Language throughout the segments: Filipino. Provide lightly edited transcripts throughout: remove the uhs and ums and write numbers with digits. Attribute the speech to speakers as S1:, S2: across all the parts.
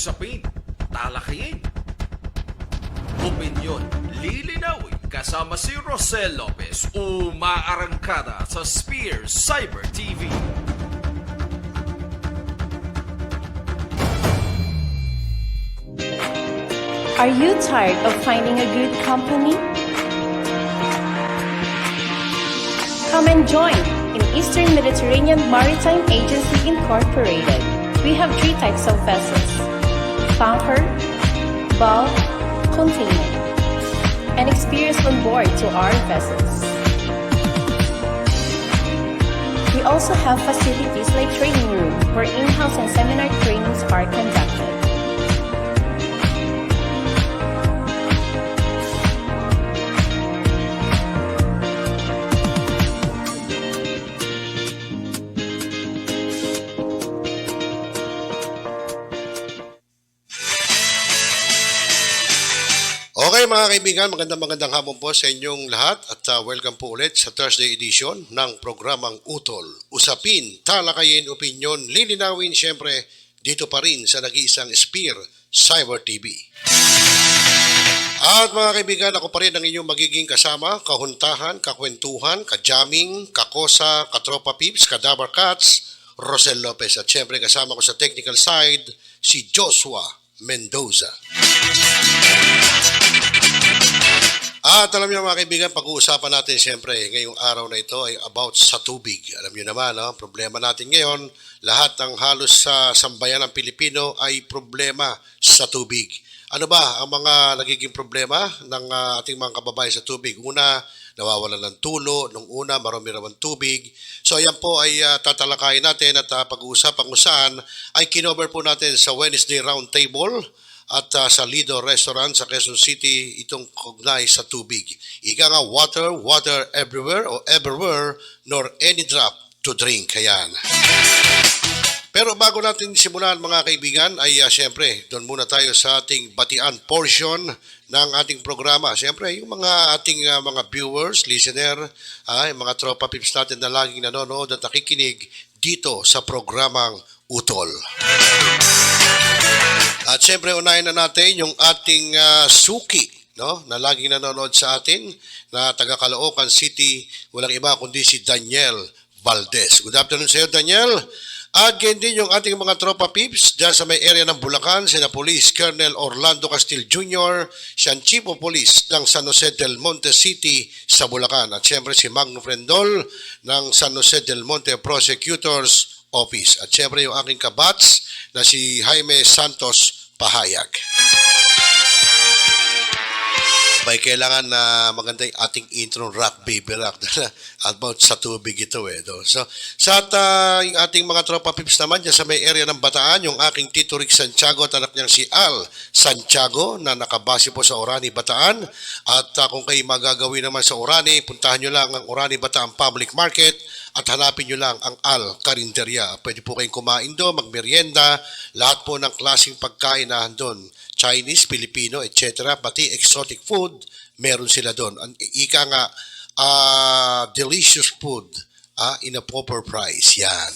S1: usapin, talakayin, opinyon, lilinawin kasama si Rocel Lopez, umaarangkada sa Spear Cyber TV.
S2: Are you tired of finding a good company? Come and join in Eastern Mediterranean Maritime Agency Incorporated. We have 3 types of vessels: tanker, bulk, container, and experience on board to our vessels. We also have facilities like training room where in-house and seminar trainings are conducted.
S3: Okay mga kaibigan, magandang hapon po sa inyong lahat at welcome po ulit sa Thursday edition ng programang Utol. Usapin, talakayin, opinyon, lilinawin siyempre dito pa rin sa nag-iisang Spear Cyber TV. At mga kaibigan, ako pa rin ang inyong magiging kasama, kahuntahan, kakwentuhan, kajaming, kakosa, katropa pips, kadabar cats, Rocel Lopez. At siyempre kasama ko sa technical side, si Joshua Mendoza. At alam niyo mga kaibigan, pag-uusapan natin siyempre ngayong araw na ito ay about sa tubig. Alam niyo naman, no? Problema natin ngayon, lahat ng halos sa sambayan ng Pilipino ay problema sa tubig. Ano ba ang mga nagiging problema ng ating mga kababayan sa tubig? Una, nawawalan ng tulo. Nung una, marami raw ang tubig. So ayan po ay tatalakayin natin at pag-uusapan kung saan ay kinover po natin sa Wednesday Roundtable at sa Lido Restaurant sa Quezon City itong kognay sa tubig. Ika nga, water everywhere o everywhere, nor any drop to drink. Ayan. Pero bago natin simulan mga kaibigan ay siyempre doon muna tayo sa ating batian portion ng ating programa. Siyempre yung mga ating mga viewers, listener, yung mga tropa pips natin na laging nanonood at nakikinig dito sa programang Utol. At siyempre unahin na natin yung ating suki, no, na laging nanonood sa atin na taga Caloocan City, walang iba kundi si Daniel Valdez. Good afternoon sa iyo, Daniel. At ganyan din yung ating mga tropa pips dyan sa may area ng Bulacan, sina Police Colonel Orlando Castil Jr., siyang Chief of Police ng San Jose del Monte City sa Bulacan. At siyempre si Magno Frendol ng San Jose del Monte Prosecutors Office. At siyempre yung aking kabats na si Jaime Santos Pahayag. Bay, kailangan na maganda yung ating intro rock, baby rock. About sa tubig ito eh. No? So, sa yung ating mga tropa pips naman dyan sa may area ng Bataan, yung aking Tito Rick Santiago at anak niyang si Al Santiago na nakabase po sa Orani, Bataan. At kung kayo magagawin naman sa Orani, puntahan nyo lang ang Orani Bataan Public Market at hanapin nyo lang ang Al Carinderia. Pwede po kayong kumain doon, magmerienda, lahat po ng klaseng pagkain na doon. Chinese, Filipino, etc. Pati exotic food, meron sila doon. Ika nga, delicious food in a proper price. Yan.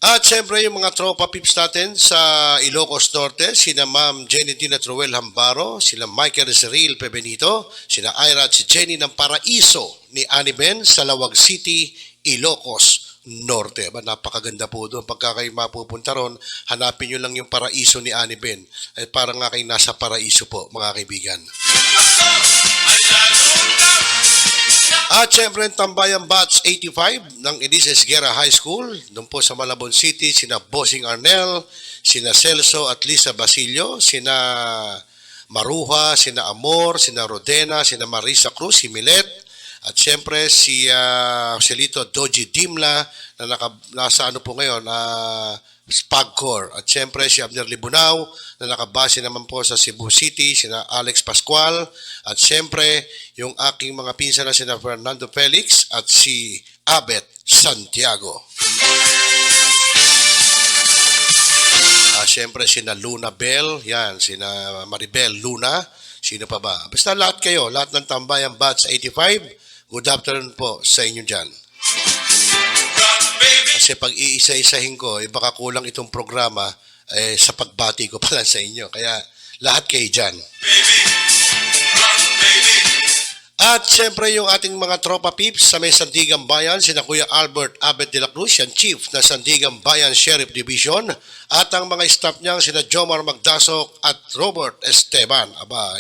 S3: At siyempre yung mga tropa pips natin sa Ilocos Norte, sina Ma'am Jenny Tina Truel Hambaro, sila Michael Cyril Pebenito, sina Ira at si Jenny ng Paraiso ni Aniben sa Lawag City, Ilocos Norte. Napakaganda po doon. Pagka kayo mapupunta ron, hanapin nyo lang yung Paraiso ni Aniben. Ay parang nga kayo nasa Paraiso po, mga kaibigan. At syempre, Tambayan Batch 85 ng Elises Guerra High School, doon po sa Malabon City, sina Bossing Arnel, sina Celso at Lisa Basilio, sina Maruha, sina Amor, sina Rodena, sina Marisa Cruz, si Milet, at siyempre si Celito Doji Dimla na nasa ano po ngayon, Spagcor. At siyempre si Abner Libunao na nakabase naman po sa Cebu City, sina Alex Pascual. At siyempre yung aking mga pinsan na sina Fernando Felix at si Abet Santiago. Siyempre sina Luna Bell, yan, sina Maribel Luna. Sino pa ba? Basta lahat kayo, lahat ng Tambayan Batch 85. Good afternoon po sa inyo dyan. Kasi pag iisa-isahin ko, baka kulang itong programa sa pagbati ko pala sa inyo. Kaya lahat kayo dyan. At siyempre yung ating mga tropa peeps sa may Sandigan Bayan, sina Kuya Albert Abed de la Cruz, yan Chief na Sandigan Bayan Sheriff Division, at ang mga staff niyang sina Jomar Magdasok at Robert Esteban. Aba,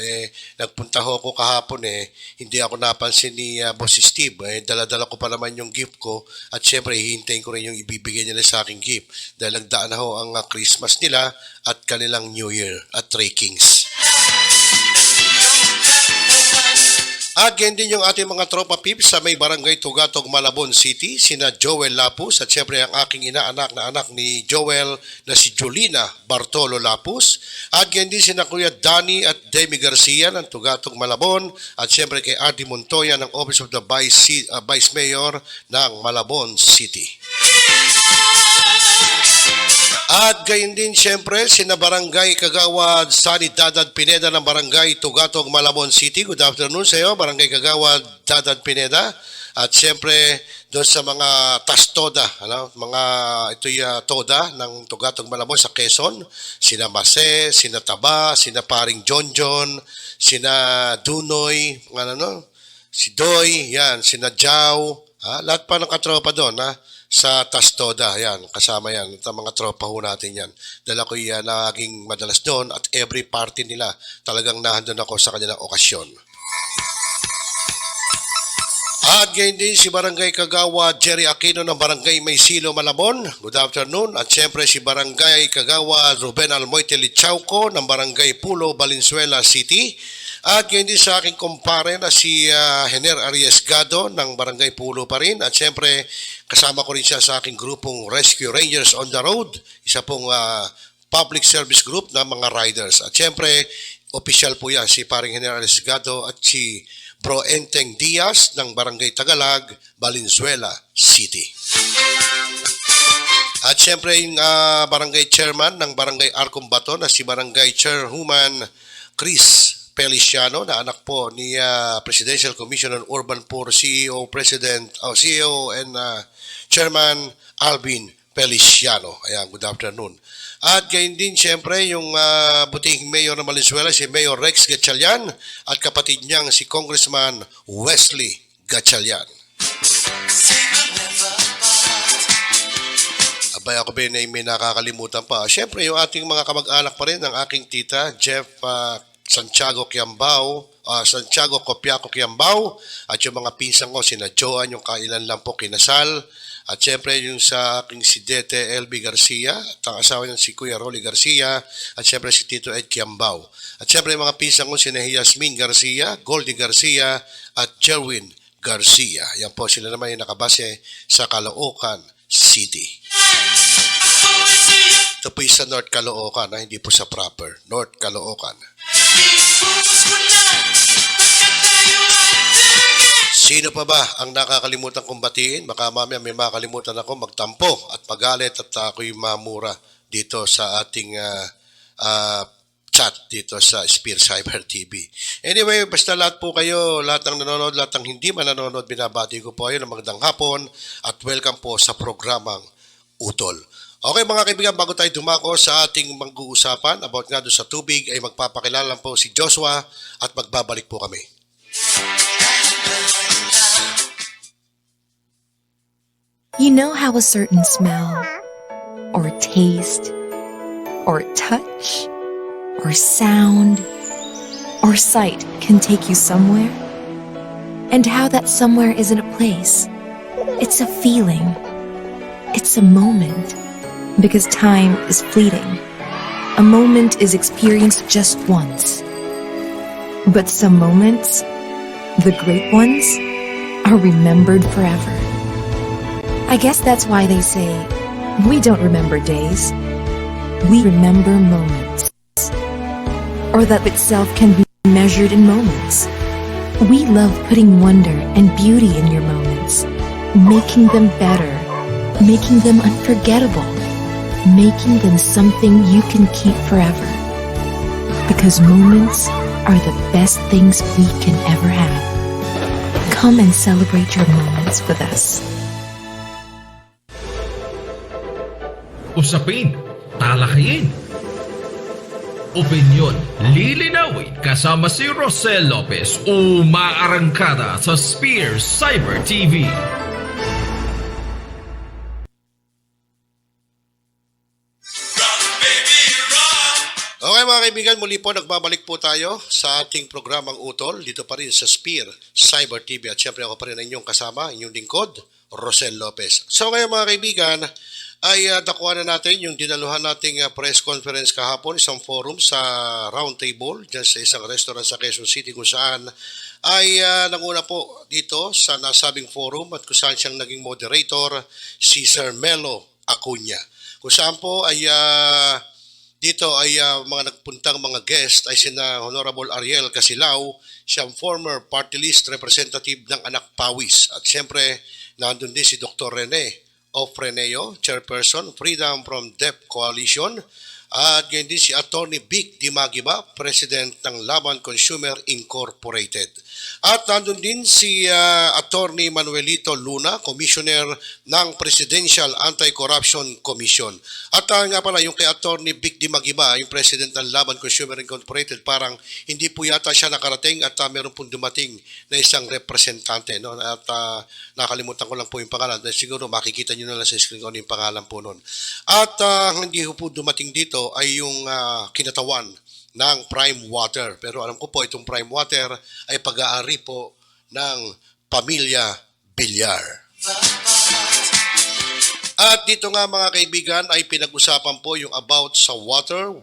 S3: nagpunta ho ko kahapon hindi ako napansin ni Boss Steve. Dala-dala ko pa naman yung gift ko at siyempre hihintayin ko rin yung ibibigay nila sa aking gift dahil nagdaan na ho ang Christmas nila at kanilang New Year at Three Kings. At ganyan din yung ating mga tropa peeps sa may barangay Tugatog, Malabon City, sina Joel Lapus at syempre ang aking inaanak na anak ni Joel na si Jolina Bartolo Lapus. At ganyan din sina Kuya Danny at Demi Garcia ng Tugatog, Malabon at syempre kay Artie Montoya ng Office of the Vice Mayor ng Malabon City. At gayon din siyempre sina Barangay Kagawad Sani Dadad Pineda ng Barangay Tugatog, Malabon City. Good afternoon sa iyo, Barangay Kagawad Dadad Pineda. At siyempre doon sa mga tastoda, mga ito'y toda ng Tugatog, Malabon sa Quezon. Sina Mase, sina Taba, sina Paring John, sina Dunoy, si Doy, yan, sina Jao. Lahat pa ng katropa doon, sa Tastoda, yan, kasama yan, at mga tropa ho natin yan. Dahil ako'y naging madalas doon at every party nila, talagang nahandun ako sa kanilang okasyon. At gayon din si Barangay Kagawa Jerry Aquino ng Barangay Maysilo, Malabon. Good afternoon. At siyempre si Barangay Kagawa Ruben Almoite Lichauco ng Barangay Pulo, Valenzuela City. At gayon din sa aking kumpare na si Hener Arriesgado ng Barangay Pulo pa rin. At siyempre kasama ko rin siya sa aking grupong Rescue Rangers on the Road. Isa pong public service group ng mga riders. At siyempre, official po yan si paring Hener Arriesgado at si Bro Enteng Diaz ng Barangay Tagalag, Valenzuela City. At siyempre yung Barangay Chairman ng Barangay Arcombato na si Barangay Chairwoman Chris Feliciano na anak po ni Presidential Commission on Urban Poor CEO and Chairman Alvin Feliciano. Ayan, good afternoon. At gayon din siyempre yung butihing mayor ng Valenzuela, si Mayor Rex Gatchalian at kapatid niyang si Congressman Wesley Gatchalian. Abay ako ba may nakakalimutan pa. Siyempre yung ating mga kamag-anak pa rin ng aking tita, Jeff Santiago Copiaco Quiambao at yung mga pinsan ko, sina Joan, yung kailan lang po kinasal. At siyempre yung sa aking si Dete LB Garcia at ang asawa niya si Kuya Rolly Garcia at siyempre si Tito Ed Quiambao. At siyempre yung mga pinsan ko, sina Yasmin Garcia, Goldie Garcia at Jerwin Garcia. Yan po sila naman yung nakabase sa Caloocan City. Ito po sa North Caloocan, hindi po sa proper North Caloocan. Sino pa ba ang nakakalimutan kong batiin? Baka mamaya may makalimutan ako magtampo at magalit at ako'y mamura dito sa ating chat dito sa Spear Cyber TV. Anyway, basta lahat po kayo, lahat ng nanonood, lahat ng hindi man nanonood, binabati ko po kayo ng magandang hapon at welcome po sa programang Utol. Okay mga kaibigan, bago tayo dumako sa ating mag-uusapan about nga doon sa tubig, ay magpapakilala lang po si Joshua at magbabalik po kami.
S4: You know how a certain smell, or taste, or touch, or sound, or sight can take you somewhere? And how that somewhere isn't a place. It's a feeling. It's a moment. Because time is fleeting. A moment is experienced just once. But some moments, the great ones, are remembered forever. I guess that's why they say, we don't remember days, we remember moments. Or that itself can be measured in moments. We love putting wonder and beauty in your moments, making them better, making them unforgettable, making them something you can keep forever. Because moments are the best things we can ever have. Come and celebrate your moments with us.
S1: Usapin, talakayin. Opinyon, lilinawin kasama si Rocel Lopez, umaarangkada sa Spears Cyber TV.
S3: Okay mga kaibigan, muli po nagbabalik po tayo sa ating programang Utol dito pa rin sa Spear Cyber TV at syempre ako pa rin ang inyong kasama, inyong lingkod, Rocel Lopez. So ngayon mga kaibigan, ay dakuha na natin yung dinaluhan nating press conference kahapon, isang forum sa round table dyan sa isang restaurant sa Quezon City kung saan ay nanguna po dito sa nasabing forum at kung saan siyang naging moderator si Sir Melo Acuña. Kung saan po ay dito ay mga nagpuntang mga guest ay sina Honorable Ariel Casilao, siyang former party list representative ng Anak Pawis. At siyempre, nandun din si Dr. Rene Ofreneo, Chairperson, Freedom from Debt Coalition. At ganyan din si Attorney Vic Dimagiba, President ng Laban Consumer Incorporated. At nandun din si Attorney Manuelito Luna, Commissioner ng Presidential Anti-Corruption Commission. At nga pala, yung kay Attorney Vic Dimagiba, yung President ng Laban Consumer Incorporated, parang hindi po yata siya nakarating at meron pong dumating na isang representante. No? At nakalimutan ko lang po yung pangalan. Siguro makikita nyo na lang sa screen ko yung pangalan po nun. At hindi po dumating dito ay yung kinatawan ng Prime Water. Pero alam ko po itong Prime Water ay pag-aari po ng Pamilya Bilyar. At dito nga mga kaibigan ay pinag-usapan po yung about sa water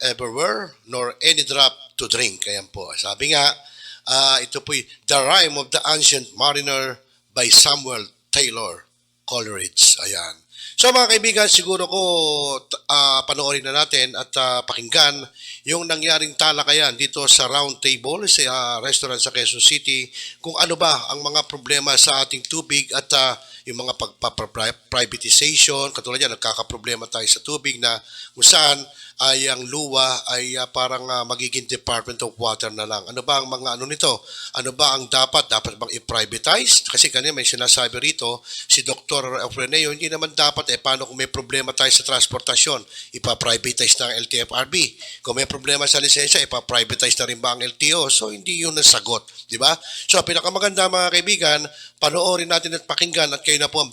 S3: everywhere, nor any drop to drink. Ayan po. Sabi nga, ito po The Rime of the Ancient Mariner by Samuel Taylor Coleridge. Ayan. So mga kaibigan, siguro ko panoorin na natin at pakinggan yung nangyaring talakayan dito sa round table sa restaurant sa Quezon City kung ano ba ang mga problema sa ating tubig at yung mga pagpa-privatization. Katulad yan, nagkakaproblema tayo sa tubig na kung saan ay ang luwa ay parang magiging Department of Water na lang. Ano ba ang mga ano nito? Ano ba ang dapat? Dapat bang i-privatize? Kasi kanina may sinasabi rito si Dr. Ofreneo, hindi naman dapat paano kung may problema tayo sa transportasyon? Ipa-privatize na ang LTFRB. Kung may problema sa lisensya, ipa-privatize na rin ba ang LTO? So hindi yun ang sagot. Di ba? So pinakamaganda mga kaibigan, panoorin natin at pakinggan at kayo na po ang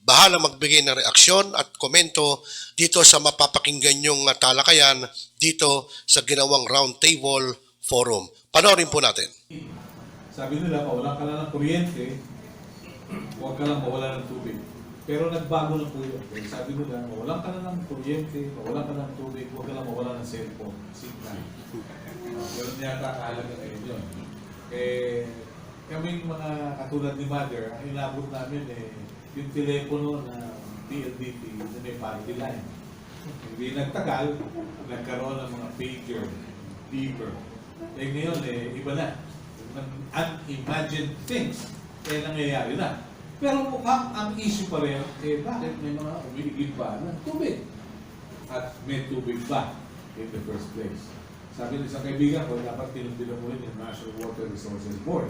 S3: bahala magbigay ng reaksyon at komento dito sa mapapakinggan yung talakayan dito sa ginawang round table forum. Panoorin po natin.
S5: Sabi nila, mawalan ka lang ng kuryente, huwag ka lang mawalan ng tubig. Pero nagbago na po yun. Sabi nila, mawalan ka lang ng kuryente, mawalan ka ng tubig, huwag ka lang mawalan ng cellphone, signal. Ganun yata kahalaga ngayon yun. Kaming mga katulad ni Mother, ang inabot namin yung telepono na PLDT na may party line. Hindi nagtagal, nagkaroon ng mga pager, beeper. Ngayon, iba na. Unimagined things, nangyayari na. Pero mukhang ang issue pa rin, bakit may mga umiigib ba ng tubig? At may tubig ba in the first place? Sabi ng isang kaibigan ko, dapat tinutulungan mo rin yung National Water Resources Board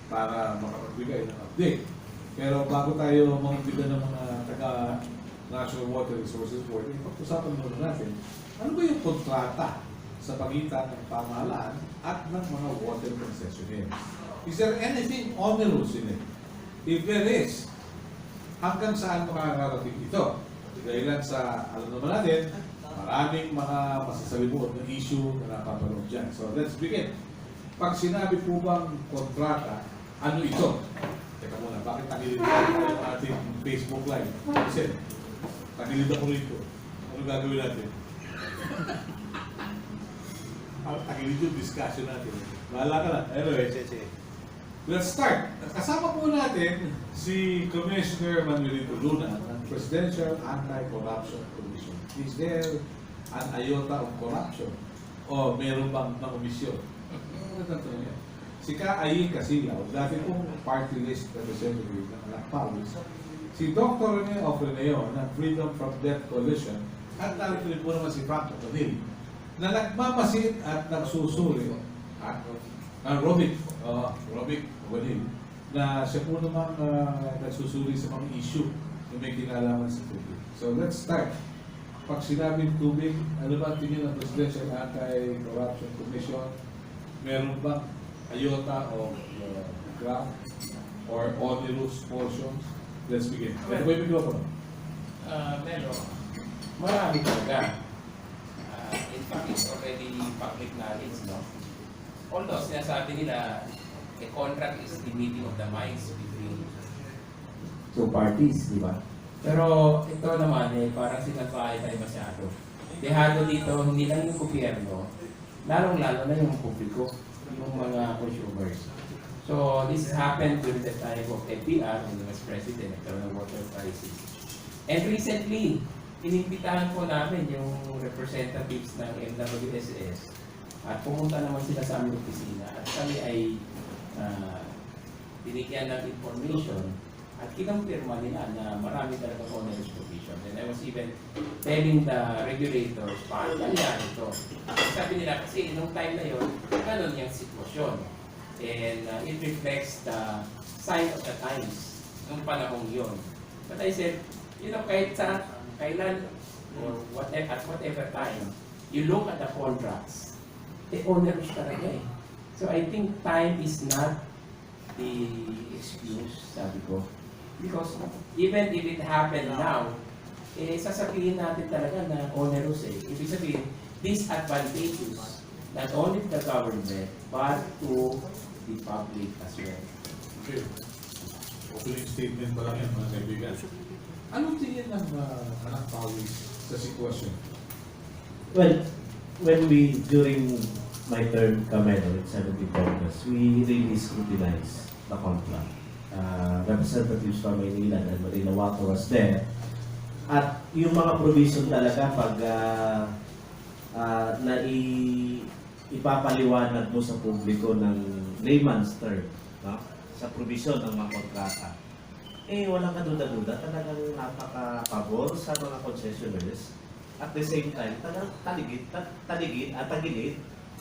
S5: para makapagbigay ng update. Pero bago tayo magbigay ng mga taga-National Water Resources Board, ipag-usapan muna natin, ano ba yung kontrata sa pagitan ng pamahalaan at ng mga water concessionaires? Is there anything onerous in it? If there is, hanggang saan makakarating ito? Dahil sa, alam naman natin, maraming mga masasalimuot na issue na napapanood dyan. So let's begin. Pag sinabi po bang kontrata, ano ito? Teka muna, bakit tagilid tayo ng ating Facebook Live? Kasi, tagilid ako rito. Ano gagawin natin? Tagilid yung discussion natin. Bahala ka na. Anyway, let's start. Kasama po natin si Commissioner Manuelito Luna ng Presidential Anti-Corruption Commission. Is there an iota of corruption? O meron bang komisyon? Ano natin yan? Si Ka-Ayi Casilaw, dati pong party list representative ng Anak Pawis, si Dr. Rene Ofreneo ng Freedom from Debt Coalition, at narito rin po naman si Frank Otonil, na nagmamasid at nagsusuri at Robic Otonil, na siya po naman nagsusuri sa mga issue na may kinalaman sa tubig. So let's start. pag sinabing tubig, ano ba ang tingin ng Presidential Anti-Corruption Commission? Meron ba iota of graft or onerous portions? Let's begin. Ito ba yung mikropono?
S6: Meron. Marami talaga. In fact, it's already public knowledge, no? Although, sinasabi nila, a contract is the meeting of the minds between two parties, di ba? Pero ito naman, parang sinasabi tayo masyado. Dehado dito, hindi lang yung gobyerno, lalong-lalo na yung publiko, yung mga consumers. So, this happened during the time of FDR, when he was president, nagkaroon ng water crisis. And recently, inimbitahan po namin yung representatives ng MWSS at pumunta naman sila sa aming opisina at kami ay binigyan ng information at kinumpirma nila na marami talaga onerous provision. And I was even telling the regulators, paano nangyari ito? Sabi nila kasi nung time na yun, ganun yung sitwasyon. And it reflects the sign of the times nung panahong yun. But I said, you know, kahit sa kailan or whatever, at whatever time, you look at the contracts, the onerous talaga eh. So I think time is not the excuse, sabi ko. Because even if it happened now, sasabihin natin talaga na onerous eh. Ibig sabihin, disadvantageous not only to the government, but to the public as well.
S5: Okay. Opening statement pa lang yan, mga kaibigan. Anong tingin ng anak pawis sa sitwasyon?
S7: Well, during my term Camero in 17 Congress, we really scrutinize the contract. Representatives from Manila and Manila Water was there. At yung mga provision talaga pag ipapaliwanag mo sa publiko ng layman's term, no? Sa provision ng mga kontrata, walang kaduda-duda, talagang napaka-pabor sa mga concessionaires. At the same time, talagang taligid at tagilid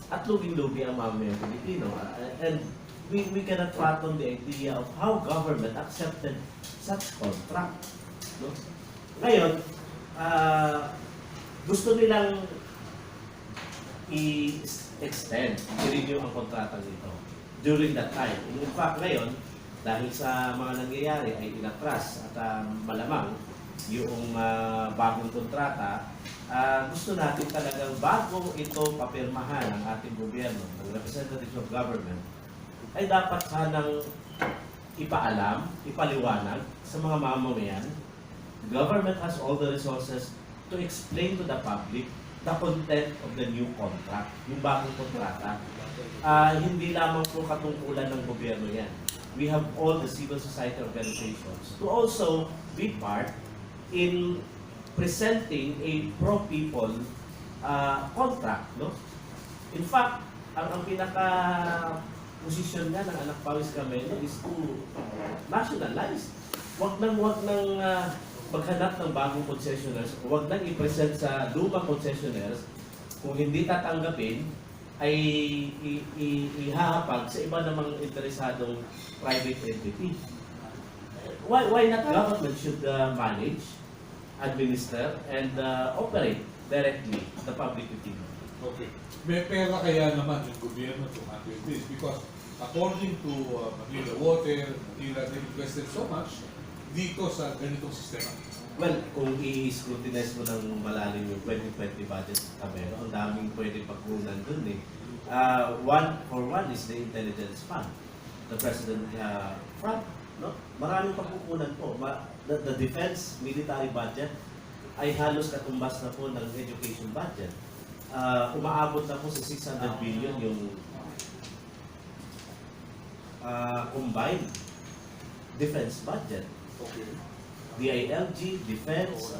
S7: at lubing-lubi ang mamamayang Pilipino. And we cannot fathom the idea of how government accepted such contract. No? Ngayon, gusto nilang i-extend, i-renew ang kontratang ito during that time. In fact, ngayon, dahil sa mga nangyayari ay inatras at malamang yung bagong kontrata, gusto natin talagang bago ito papirmahan ng ating gobyerno, ng representatives of government, ay dapat sanang ipaalam, ipaliwanag sa mga mamamayan. Government has all the resources to explain to the public the content of the new contract, yung bagong kontrata. Hindi lamang po katungkulan ng gobyerno yan. We have all the civil society organizations to also be part in presenting a pro-people contract. No? In fact, ang pinaka-posisyon nga ng anak pawis Camelo is to nationalize. Wag nang maghanap ng bagong concessionaires, wag nang i-present sa lumang concessionaires. Kung hindi tatanggapin, ay ihahapag sa iba namang interesadong private entity. Why not government should manage, administer, and operate directly the public utility?
S5: Okay. May pera kaya naman yung gobyerno to handle this because according to Manila Water, Manila requested so much dito sa ganitong sistema.
S7: Well, kung i-scrutinize mo ng malalim yung 2020 budget Camero, ang daming pwede pagkunan dun eh. One is the intelligence fund, the President fund. No? Maraming pagkukunan po. The defense military budget ay halos katumbas na po ng education budget. Umaabot na po sa 600 billion yung combined defense budget.
S5: Okay.
S7: DILG, defense,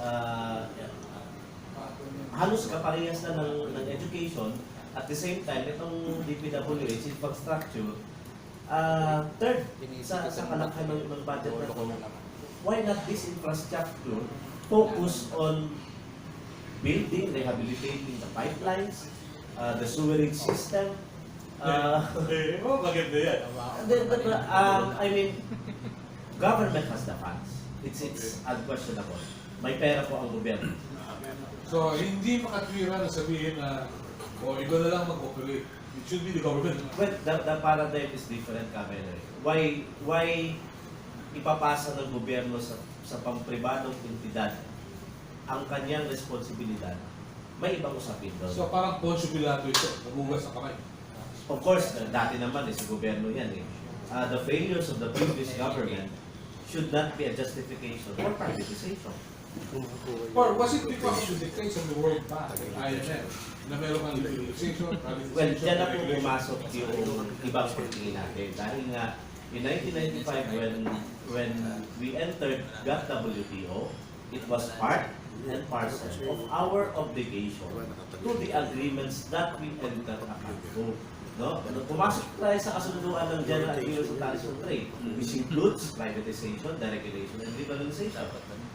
S7: halos kaparehas na ng education. At the same time, itong DPWH infrastructure, third sa kalakhan ng budget na ito. Why not this infrastructure focus on building, rehabilitating the pipelines, the sewerage system?
S5: Maganda yan.
S7: I mean, government has the funds. It's unquestionable. May pera po ang gobyerno.
S5: So, hindi makatwira na sabihin na, iba na lang mag-operate. It should be the government.
S7: Well, the paradigm is different, Kamene. Why ipapasa ng gobyerno sa pampribadong entidad ang kanyang responsibilidad? May ibang usapin doon.
S5: So, parang Poncio Pilato ito, nagugas sa kamay.
S7: Of course, dati naman sa gobyerno yan eh. The failures of the previous government should not be a justification for privatization.
S5: Or was it because of the case of the World Bank, IMF, na meron kang liberalization, privatization,
S7: Well, dyan na po
S5: regulation?
S7: pumasok yung ibang pagtingin natin. Dahil nga, in 1995, when we entered WTO, it was part and parcel of our obligation to the agreements that we entered account to. No? Pumasok tayo sa kasunduan ng General Agreement on Tariffs on Trade, which includes privatization, deregulation, and liberalization,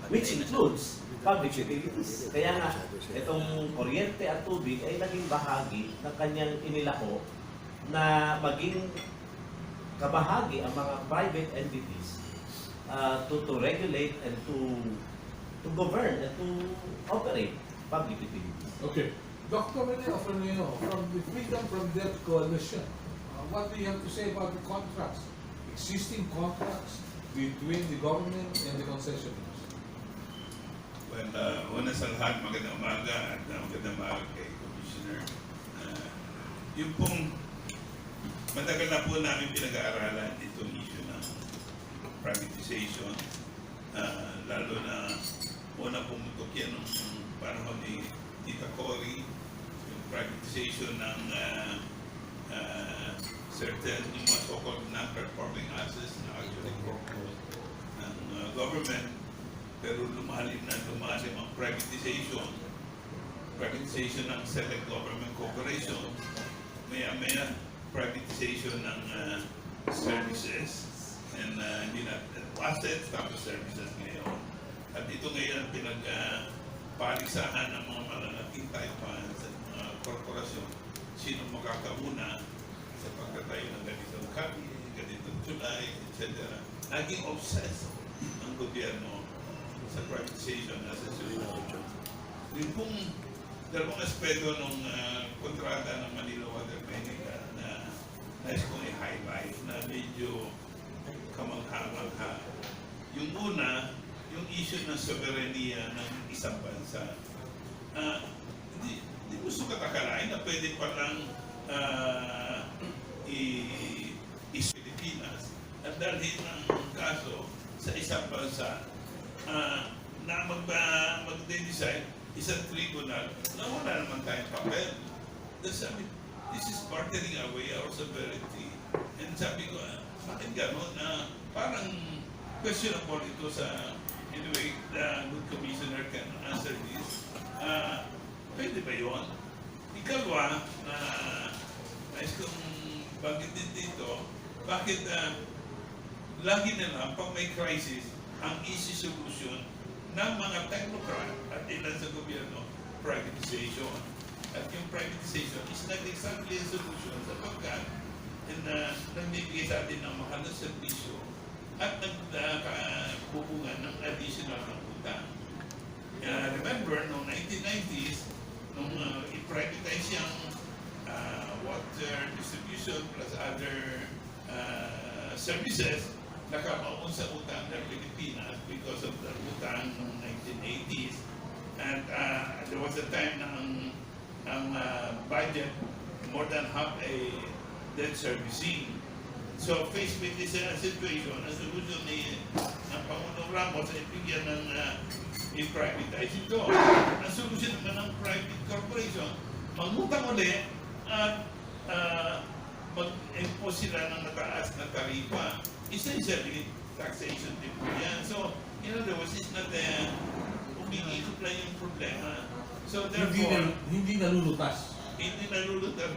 S7: which includes public utilities. Kaya nga, itong kuryente at tubig ay naging bahagi ng kanyang inilako na maging kabahagi ang mga private entities to regulate and to govern and to operate public utilities.
S5: Okay. Dr. Rene Ofreneo, from the Freedom from Debt Coalition, what do you have to say about the contracts, existing contracts between the government and the concessionaires?
S8: Well, una sa lahat, magandang umaga at magandang umaga kay Commissioner. Yung pong matagal na po namin pinag-aaralan itong issue ng privatization, lalo na una pumutok yan ng panahon ni Tita Cory, yung privatization ng certain yung mga so-called non-performing assets na actually proposed ng government, pero lumalim ang privatization ng select government corporation, maya privatization ng services, and hindi na assets tapos services ngayon. At ito ngayon pinagpalisahan ng mga malalaking taipan sa mga korporasyon, sino makakauna sa pagkatayo ng ganitong kami, ganitong tulay, etc. Naging obsessed ng gobyerno sa privatization as a solution. Yung pong dalawang aspeto ng kontrata ng Manila Water Technica na nais kong i-highlight na medyo kamangha-mangha. Yung una, yung issue ng soberania ng isang bansa. Hindi mo sukat akalain na pwede palang Pilipinas at dalhin ng kaso sa isang bansa na mag-decide isang tribunal na wala naman tayong papel. Sabi, this is bartering away our sovereignty. And sabi ko, bakit gano'n na parang questionable ito sa, anyway, the good commissioner can answer this. Pwede ba yun? Ikalawa, nais kong banggitin dito, bakit lagi na lang pag may crisis, ang easy solution ng mga technocrat at ilan sa gobyerno, privatization. At yung privatization is not exactly a solution sapagkat nagbibigay sa atin ng mahal na servisyo at nagbubugan ng additional ng utang. Remember, noong 1990s, nung i-privatize yung water distribution plus other services, nakabaon sa utang ng Pilipinas because of the utang noong 1980s. And there was a time na ang budget more than half a debt servicing. So faced with this situation, ang solution ng Pangulong Ramos ay bigyan ng i-privatize ito. Ang solution naman ng private corporation, mangutang ulit at mag-impose sila ng mataas na tarifa. Essentially, taxation din po yan. So, in other words, it's not umiikot lang yung problema. So, therefore,
S5: Hindi nalulutas.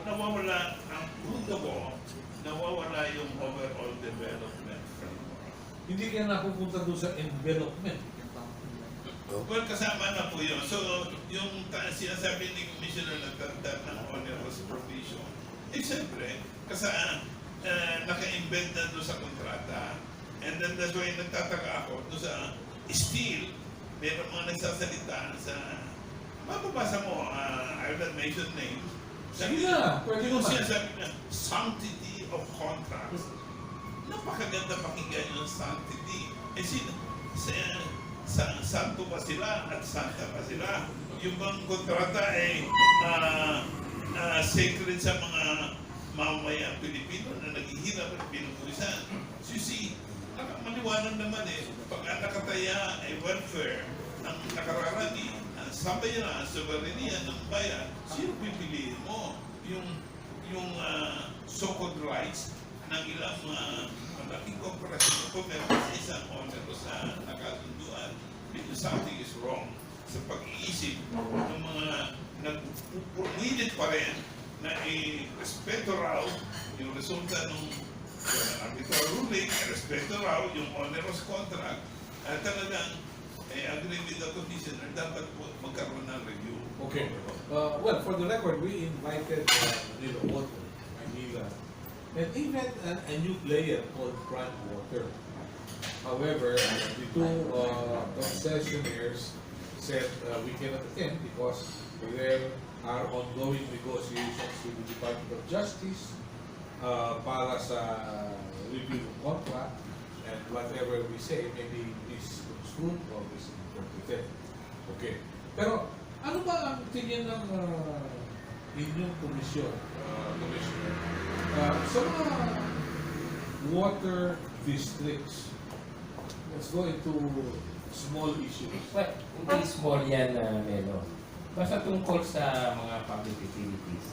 S8: nawawala ang punto ko, nawawala yung overall development framework.
S5: Hindi kaya napupunta doon sa envelopment.
S8: Well, kasama na po yun. So, yung sinasabi ni Commissioner na tanda ng onerous provision, siyempre, kasi naka-embed na doon sa kontrata. And then that's why nagtataka ako doon sa steel, meron mga nagsasalita sa mababasa mo, I will not mention names.
S5: Sige na, pwede
S8: yung
S5: naman.
S8: sinasabi na sanctity of contracts. Napakaganda pakinggan yung sanctity. Santo ba sila at santa ba sila? Yung bang kontrata ay sacred sa mga mamamayan Pilipino na naghihirap at pinupulisan. So you see, maliwanag naman pag ang nakataya ay welfare ng nakararami, ang sambayan, ang soberania ng bayan, sino pipiliin mo? Yung so-called rights ng ilang malaking korporasyon o meron sa isang onero sa nakasunduan. Because something is wrong sa pag-iisip ng mga nagpupulit pa rin na respeto raw yung resulta ng arbitral ruling, respeto raw yung onerous contract, at talagang agree with the commissioner, dapat po magkaroon ng review.
S5: Okay. Well, for the record, we invited Manila Water, Manila, and even a new player called Brand Water. However, the two concessionaires said we cannot attend because there are ongoing negotiations with the Department of Justice para sa review ng contract, and whatever we say may be misconstrued or misinterpreted. Okay. Pero ano ba ang tingin ng inyong komisyon, Commissioner, sa mga water districts? Let's go into small issues.
S6: Well, hindi small yan, Melo. Basta tungkol sa mga public utilities,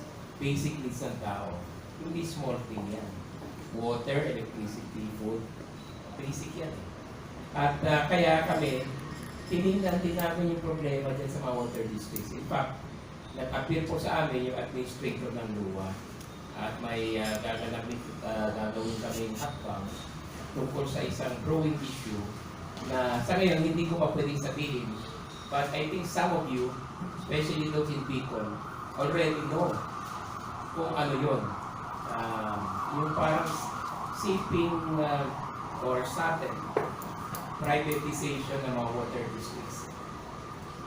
S6: basic needs ng tao, hindi small thing yan. Water, electricity, food, basic yan. At kaya kami, tinignan din namin yung problema dyan sa mga water districts. In fact, nag-appear po sa amin yung administrator ng luwa at may gagawin kaming hakbang tungkol sa isang growing issue na sa ngayon hindi ko pa pwedeng sabihin, but I think some of you, especially those in Bicol, already know kung ano yun. Yung parang shipping or sudden privatization ng mga water districts.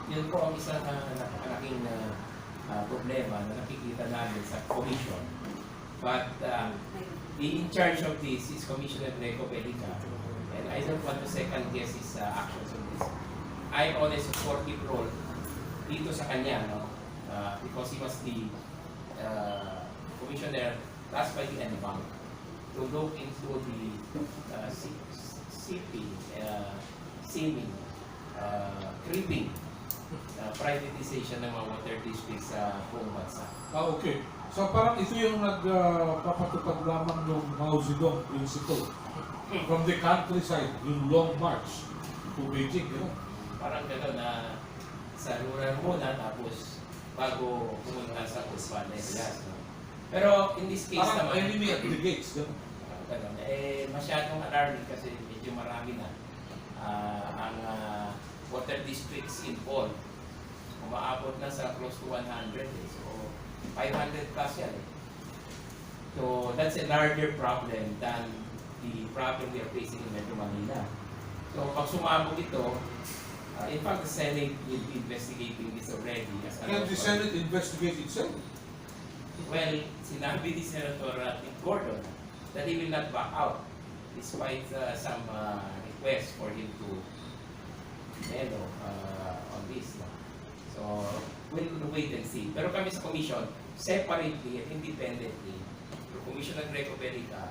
S6: Yun po ang isang nakalaking problema na nakikita namin sa commission. But in charge of this is Commissioner Greco Pelica, and I don't want to second guess his actions on this. I on a supportive role dito sa kanya, no? Because he was the commissioner tasked by the NBank to look into the seeming creeping privatization ng mga water districts sa buong bansa.
S5: Okay. So parang ito yung nagpapatupad lamang ng Mao Zedong principle. From the countryside, yung long march to Beijing, you know?
S6: Parang gano'n na sa rural muna, tapos bago pumunta sa urban areas. No? Pero in this case
S5: Parang
S6: naman,
S5: enemy at the gates, gano'n?
S6: Ganun. Masyadong alarming kasi medyo marami na ang water districts involved. Umaabot na sa close to 100 So 500 plus yan So that's a larger problem than the problem we are facing in Metro Manila. So pag sumabog ito, in fact the Senate will be investigating this already.
S5: Can the Senate investigate itself?
S6: Well, sinabi ni Senator Tim Gordon that he will not back out despite some requests for him to on this. No? So, we'll wait and see. Pero kami sa Commission, separately and independently, the Commissioner Greco Pelica,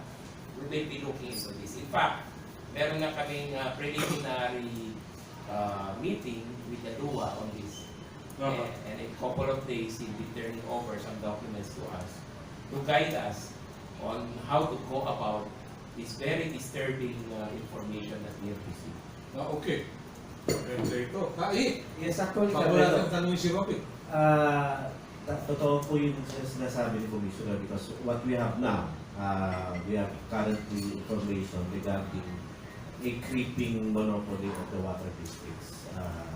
S6: we will be looking into this. In fact, meron na kaming preliminary meeting with the LUA on this. And in a couple of days, he'll be turning over some documents to us to guide us on how to go about this very disturbing information that we have received.
S5: Okay. Ganda ito.
S7: Yes, actually,
S5: Bago natin tanongin si Robin.
S7: Totoo po yung sinasabi ni Commissioner because what we have now, we have currently information regarding a creeping monopoly of the water districts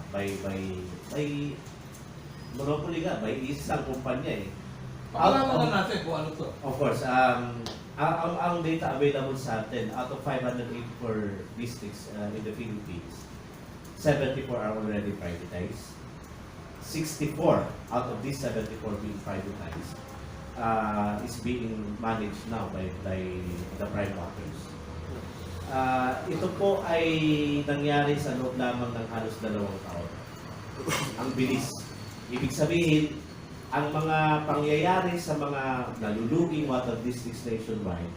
S7: by monopoly nga, by isang kumpanya eh.
S5: Pakalaman na natin kung ano to.
S7: Of course, ang data available sa atin, out of 584 districts in the Philippines, 74 are already privatized. 64 out of these 74 being privatized is being managed now by the prime waters. Ito po ay nangyari sa loob lamang ng halos 2 taon. Ang bilis. Ibig sabihin, ang mga pangyayari sa mga naluluging water districts nationwide,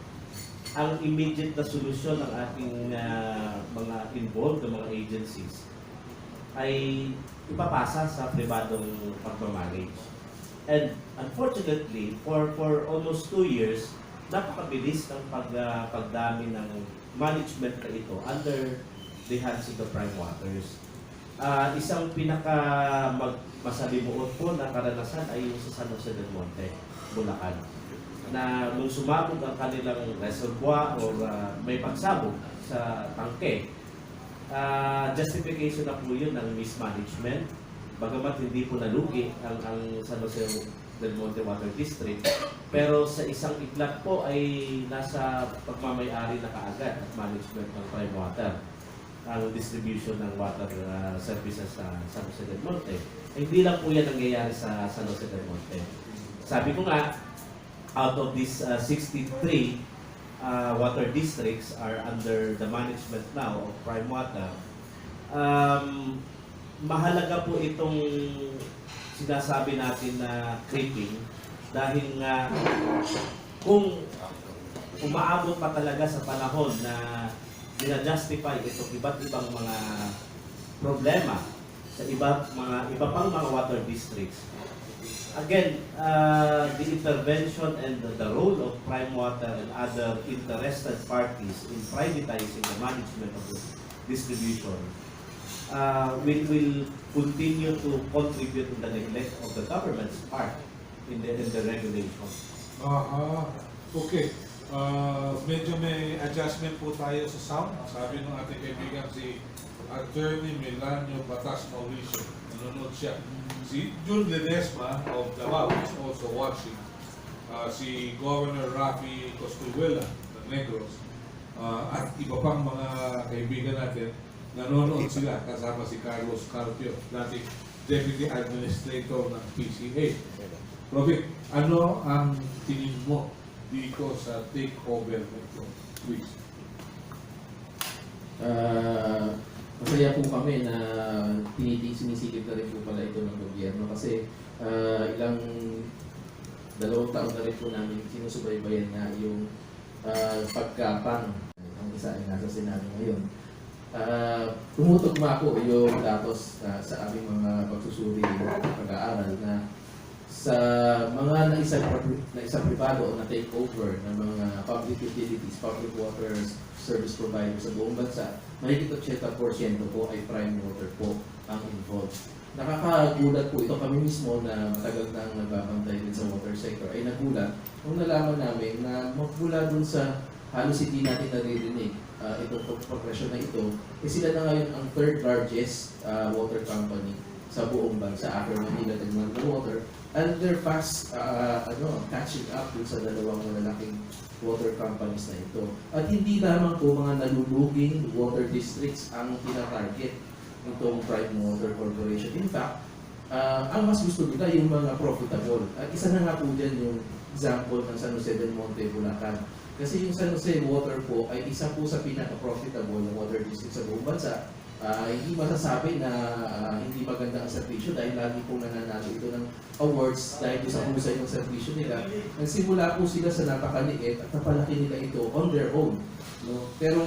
S7: ang immediate na solusyon ng ating mga involved, ng mga agencies, ay ipapasa sa pribadong pagmamanage. And unfortunately, for almost 2 years, napakabilis ng pagdami ng management na ito under the hands of the prime waters. Isang masalimuot po na karanasan ay yung sa San Jose del Monte, Bulacan, na nung sumabog ang kanilang reservoir o may pagsabog sa tangke, justification na po yun ng mismanagement, bagamat hindi po nalugi ang San Jose del Monte Water District, pero sa isang iglap po ay nasa pagmamayari na kaagad at management ng prime water ang distribution ng water services sa San Jose del Monte. Hindi lang po yan nangyayari sa San Jose del Monte. Sabi ko nga, out of these 63 water districts are under the management now of prime water, mahalaga po itong sinasabi natin na creeping dahil nga kung umaabot pa talaga sa panahon na dina-justify itong iba't ibang mga problema sa iba pang mga water districts. Again, the intervention and the role of prime water and other interested parties in privatizing the management of the distribution will continue to contribute to the neglect of the government's part in the regulation.
S5: Okay. Medyo may adjustment po tayo sa sound. Sabi ng ating kaibigan si Attorney Melanio Batas Mauricio. Nanonood siya. Si June Ledesma of Davao is also watching. Si Governor Rafi Cosculluela ng Negros. At iba pang mga kaibigan natin, nanonood sila kasama si Carlos Carpio, dating Deputy Administrator ng PCA. Robin, ano ang tingin mo dito sa takeover nito? Please.
S9: Masaya po kami na sinisikip na rin po pala ito ng gobyerno kasi ilang 2 taon na rin po namin sinusubaybayan na yung pagkapang. Ang isa ay nasa Senado ngayon. Tumutugma po yung datos sa aming mga pagsusuri at pag-aaral na sa mga naisang privado o na-takeover ng mga public utilities, public water service providers sa buong bansa, mahigit 80% po ay prime water po ang involved. Nakakagulat po ito, kami mismo na matagal nang nagbabantay din sa water sector ay nagulat nung nalaman namin na magmula dun sa halos hindi natin naririnig itong progresyon na ito, sila na ngayon ang 3rd largest water company sa buong bansa after Manila and Water, and they're fast catching up dun sa 2 malalaking water companies na ito. At hindi lamang po mga naluluging water districts ang tina-target nitong Prime Water Corporation. In fact, ang mas gusto nila yung mga profitable. At isa na nga po dyan yung example ng San Jose del Monte, Bulacan. Kasi yung San Jose Water po ay isa po sa pinaka-profitable na water district sa buong bansa. Hindi masasabi na hindi maganda ang servisyo dahil lagi po nananalo ito ng awards dahil sa husay ng servisyo nila. Nagsimula po sila sa napakaliit at napalaki nila ito on their own. No? Pero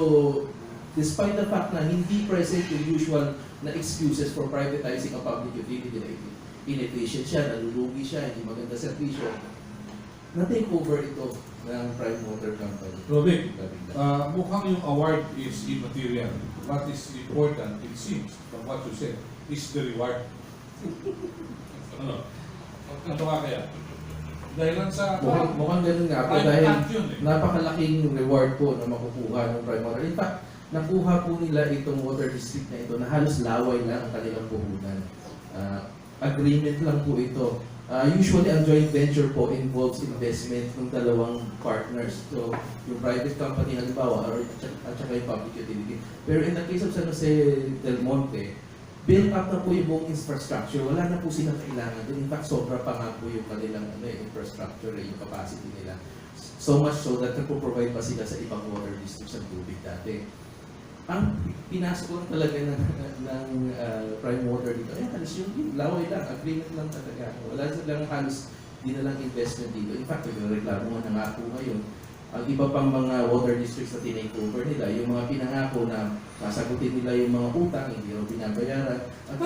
S9: despite the fact na hindi present yung usual na excuses for privatizing a public utility na inefficient siya, nalulugi siya, hindi maganda servisyo, na-take over ito ng prime water company.
S5: Robin, mukhang yung award is immaterial. What is important, it seems, from what you said, is the reward. Ano ka kaya? Dahil lang sa...
S9: Mukhang ganun nga po dahil napakalaking reward po na makukuha ng prime water. In fact, nakuha po nila itong water district na ito na halos laway lang ang kanilang puhunan. Agreement lang po ito. Usually, ang joint venture po involves investment ng 2 partners. So, yung private company, halimbawa, at saka yung public utility. Pero in the case of San Jose del Monte, build up na po yung buong infrastructure, wala na po silang kailangan doon. In fact, sobra pa nga po yung kanilang infrastructure, yung capacity nila. So much so that nagpo-provide pa sila sa ibang water districts ng tubig dati. Ang pinasok lang talaga ng prime water dito, halos yung laway lang, agreement lang talaga. Wala silang halos dinalang investment dito. In fact, nagreklamo nga po ngayon, ang iba pang mga water districts na tinake over nila, yung mga pinangako na sasagutin nila yung mga utang, hindi raw binabayaran, at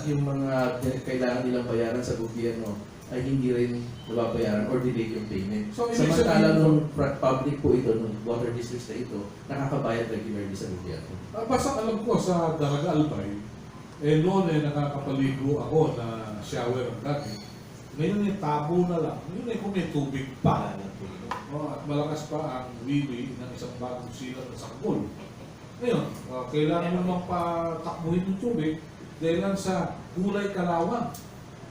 S9: yung mga kailangan nilang bayaran sa gobyerno ay hindi rin nababayaran or delayed yung payment.
S5: So,
S9: samantalang nung public po ito, nung water districts na ito, nakakabayad regularly sa gobyerno.
S5: Basta alam ko sa Daraga Albay, noon nakakapaligo ako na shower ang dati. Ngayon tabo na lang. Ngayon kung may tubig pa. At malakas pa ang wiwi ng isang bagong silat at sanggol. Ngayon, kailangan naman patakbuhin yung tubig dahil lang sa gulay Kalawang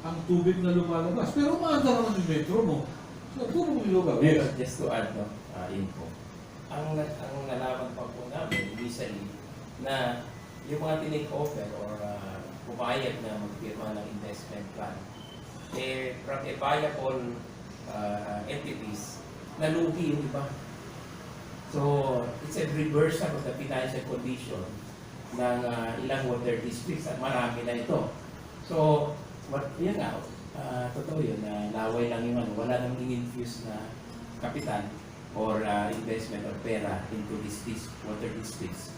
S5: ang tubig na lumalabas. Pero maanda naman yung metro mo. So, puro nilugaw.
S6: Pero just to add info, ang nalaman pa po namin recently na yung mga tinake over or pumayag na magpirma ng investment plan, from a viable entities, nalugi yung iba. So, it's a reversal of the financial condition ng ilang water districts at marami na ito. So, yun nga, totoo yun, naway lang yung wala nang in-infuse na kapital or investment or pera into these water districts.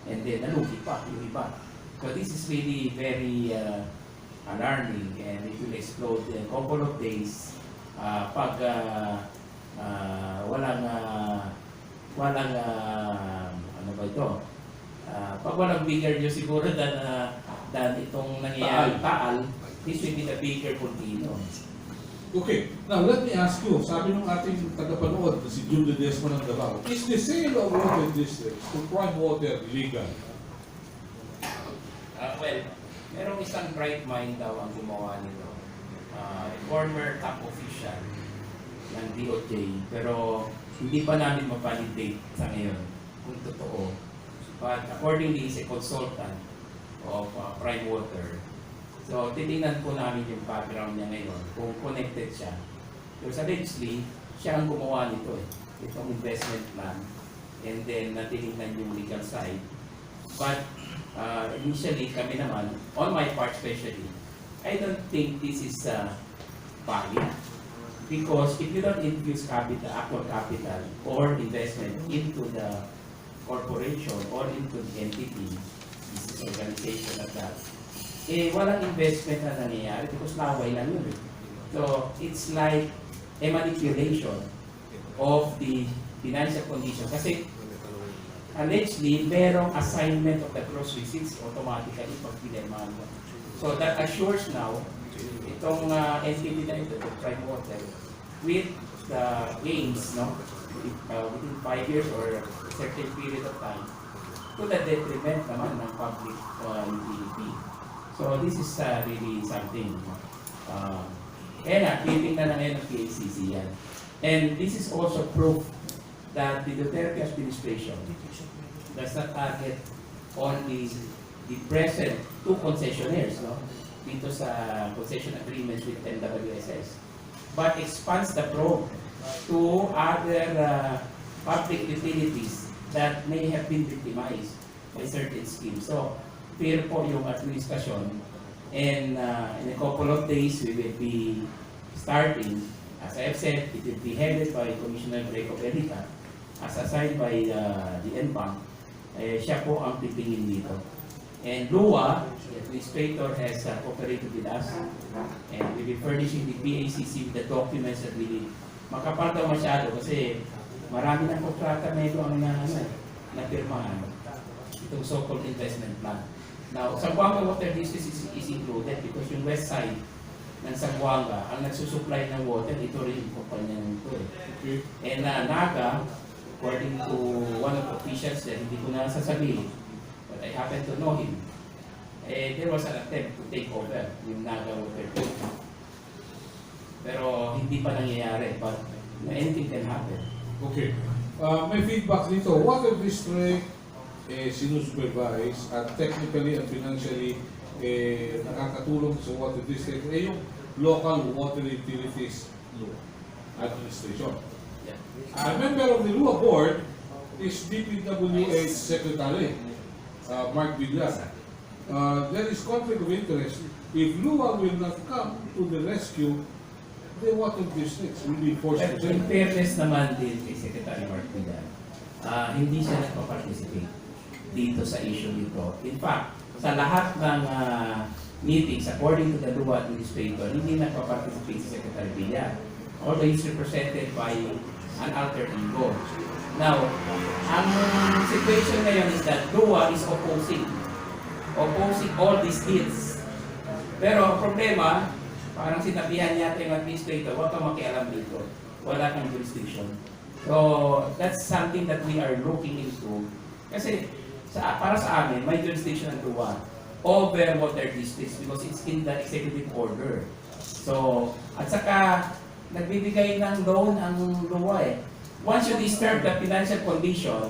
S6: And then, nalugi pa yung iba. So, this is really very alarming and it will explode in a couple of days pag walang ano ba ito? Pag walang bigger news siguro than itong nangyayari taal, this will be the bigger volcano.
S5: Okay, now let me ask you, sabi ng ating tagapanood na si Jude Desmo ng Davao, is the sale of water districts to prime water legal?
S6: Well, merong isang bright mind daw ang gumawa nito. Former top official ng DOJ, pero hindi pa namin ma-validate sa ngayon kung totoo. But accordingly, he's a consultant of Prime Water. So, titingnan po namin yung background niya ngayon, kung connected siya. Because allegedly, siya ang gumawa nito itong investment plan. And then, natinignan yung legal side. But, initially, kami naman, on my part especially, I don't think this is valid. Because if you don't infuse capital, actual capital, or investment into the corporation or into the entity, business organization at that, walang investment na nangyayari because laway lang yun. So, it's like a manipulation of the financial condition. Kasi, allegedly, merong assignment of the gross receipts automatically pag pinirmahan mo. So, that assures now, itong entity na ito, the Prime Water, with the gains, within 5 years or a certain period of time, to the detriment naman ng public utility. So this is really something. Titingnan na ngayon ng PACC yan. And this is also proof that the Duterte administration does not target only the present two concessionaires, dito sa concession agreements with MWSS, but expands the probe to other public utilities that may have been victimized by certain schemes. So, fair po yung administrasyon, and in a couple of days we will be starting, as I have said, it will be headed by Commissioner Greco Belica, as assigned by the NBank. Siya po ang titingin dito. And LUA, the administrator, has cooperated with us, and we will be furnishing the PACC with the documents that we need. Makapal daw masyado kasi marami ng kontrata na ito ang napirmahan, itong so-called investment plan. Now, Zamboanga Water District is included because yung west side ng Zamboanga, ang nagsusupply ng water, ito rin yung kumpanya nito
S5: Okay.
S6: And Naga, according to one of the officials there, hindi ko na sasabihin, but I happen to know him, there was an attempt to take over yung Naga Water District. Pero hindi pa nangyayari, but anything can happen.
S5: Okay. May feedback dito. Water district sinusupervise at technically and financially nakakatulong sa water district yung local water utilities administration. A member of the LUA board is DPWH Secretary Mark Villar. There is conflict of interest. If LUA will not come to the rescue, the water districts will be forced to
S6: In
S5: change.
S6: fairness naman din kay Secretary Mark Vidal, hindi siya nagpa-participate dito sa issue nito. In fact, sa lahat ng meetings, according to the LUA administrator, hindi nagpa-participate si Secretary Vidal. Although he's represented by an alter ego. Now, ang situation ngayon is that LUA is opposing all these deals. Pero ang problema, parang sinabihan niya yung administrator, huwag kang makialam dito. Wala kang jurisdiction. So, that's something that we are looking into. Kasi, para sa amin, may jurisdiction ang LUA over water districts because it's in the executive order. So, at saka, nagbibigay ng loan ang LUA eh. Once you disturb the financial condition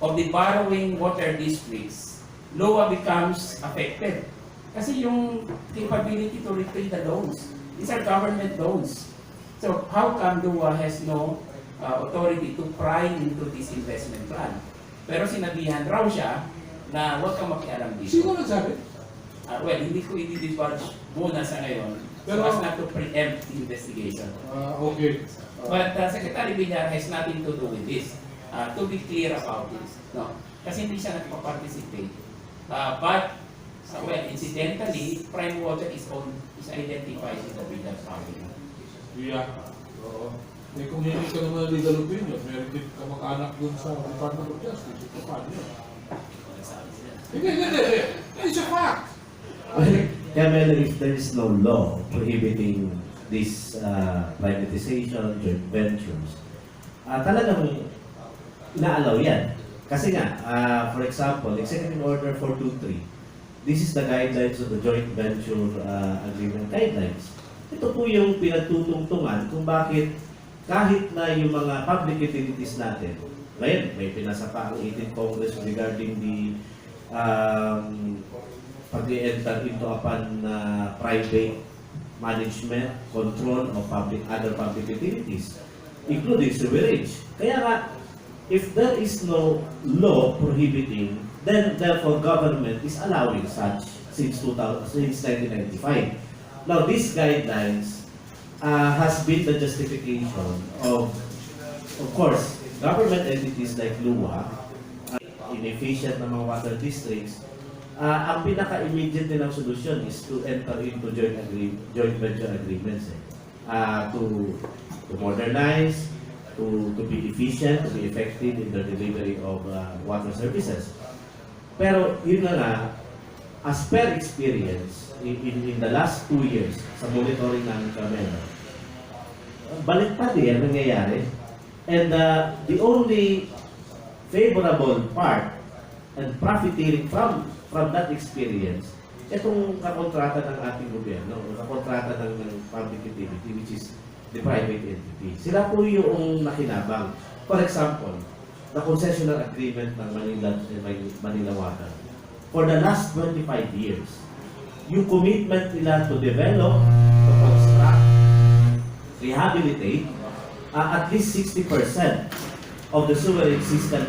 S6: of the borrowing water districts, LUA becomes affected. Kasi yung capability to repay the loans, these are government loans. So how come LUA has no authority to pry into this investment plan? Pero sinabihan raw siya na huwag kang makialam dito.
S5: Sino nagsabi?
S6: Well, hindi ko i-divulge muna sa ngayon so as not to preempt the investigation.
S5: Okay.
S6: But Secretary Villar has nothing to do with this. To be clear about this. No. Kasi hindi siya nagpa-participate. But, well, incidentally, prime water is identified in the Villar family.
S5: Yeah. Oo. Eh kung hindi ka naman legal opinion, meron din ka maka-anak dun sa Department of Justice. Ito paano yun? Hindi. It's a fact.
S7: Kaya Melo, if there is no law prohibiting this privatization, joint ventures, talagang ina-allow yan. Kasi nga, for example, Executive Order 423, this is the guidelines of the joint venture agreement guidelines. Ito po yung pinagtutungtungan kung bakit kahit na yung mga public utilities natin, ngayon may pinasa pa ang 18th Congress regarding the pag-enter into upon private management, control of other public utilities, including sewerage. Kaya nga, if there is no law prohibiting, then therefore government is allowing such since 1995. Now, these guidelines has been the justification of course, government entities like LUA, inefficient na mga water districts. Ang pinaka-immediate nilang solusyon is to enter into joint venture agreements to modernize, to be efficient, to be effective in the delivery of water services. Pero yun nga, as per experience, in the last 2 years, sa monitoring namin kami, baliktad ang nangyayari. And the only favorable part and profiteering from that experience, itong kakontrata ng ating gobyerno, kakontrata ng public utility, which is the private entity. Sila po yung nakinabang. For example, the concessional agreement ng Manila Water. For the last 25 years, yung commitment nila to develop, to construct, rehabilitate, at least 60% of the sewerage system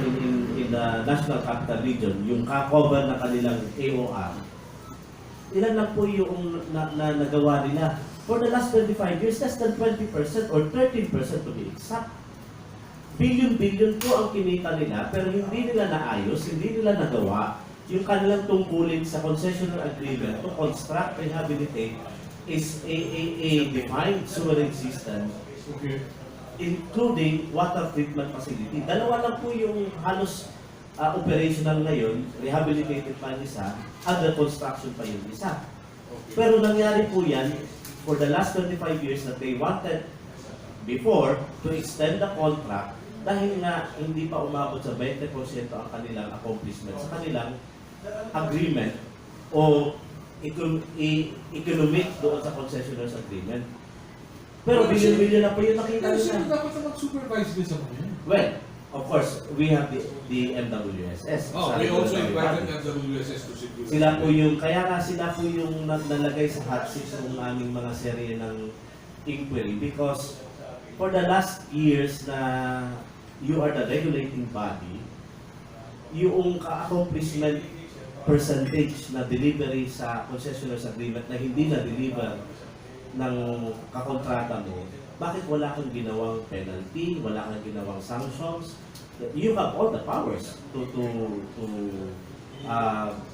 S7: in the National Capital Region, yung cover na kanilang AOR, ilan lang po yung nagawa nila. For the last 25 years, less than 20% or 13% to be exact. Billion-billion po ang kinita nila, pero hindi nila naayos, hindi nila nagawa yung kanilang tungkulin sa concessional agreement to construct, rehabilitate is a defined sewerage system,
S5: Okay.
S7: including water treatment facility. Dalawa lang po yung halos operational ngayon, rehabilitated pa yung isa, under construction pa yung isa. Pero nangyari po yan for the last 25 years that they wanted before to extend the contract dahil nga hindi pa umabot sa 20% ang kanilang accomplishment sa kanilang agreement o economic doon sa concessionaires agreement. Pero billion-billion na po yung nakita
S5: Pero sino
S7: nila.
S5: dapat na mag-supervise din sa mga yan?
S7: Well, Of course, we have the MWSS.
S5: Oh,
S7: sa
S5: we also
S7: regulatory
S5: invited
S7: body.
S5: MWSS to secure.
S7: Sila po yung, kaya nga sila po yung nalagay sa hot seat ng aming mga serye ng inquiry because for the last years na you are the regulating body, yung ka-accomplishment percentage na delivery sa concessionaires agreement na hindi na-deliver ng kakontrata mo, bakit wala kang ginawang penalty, wala kang ginawang sanctions? You have all the powers to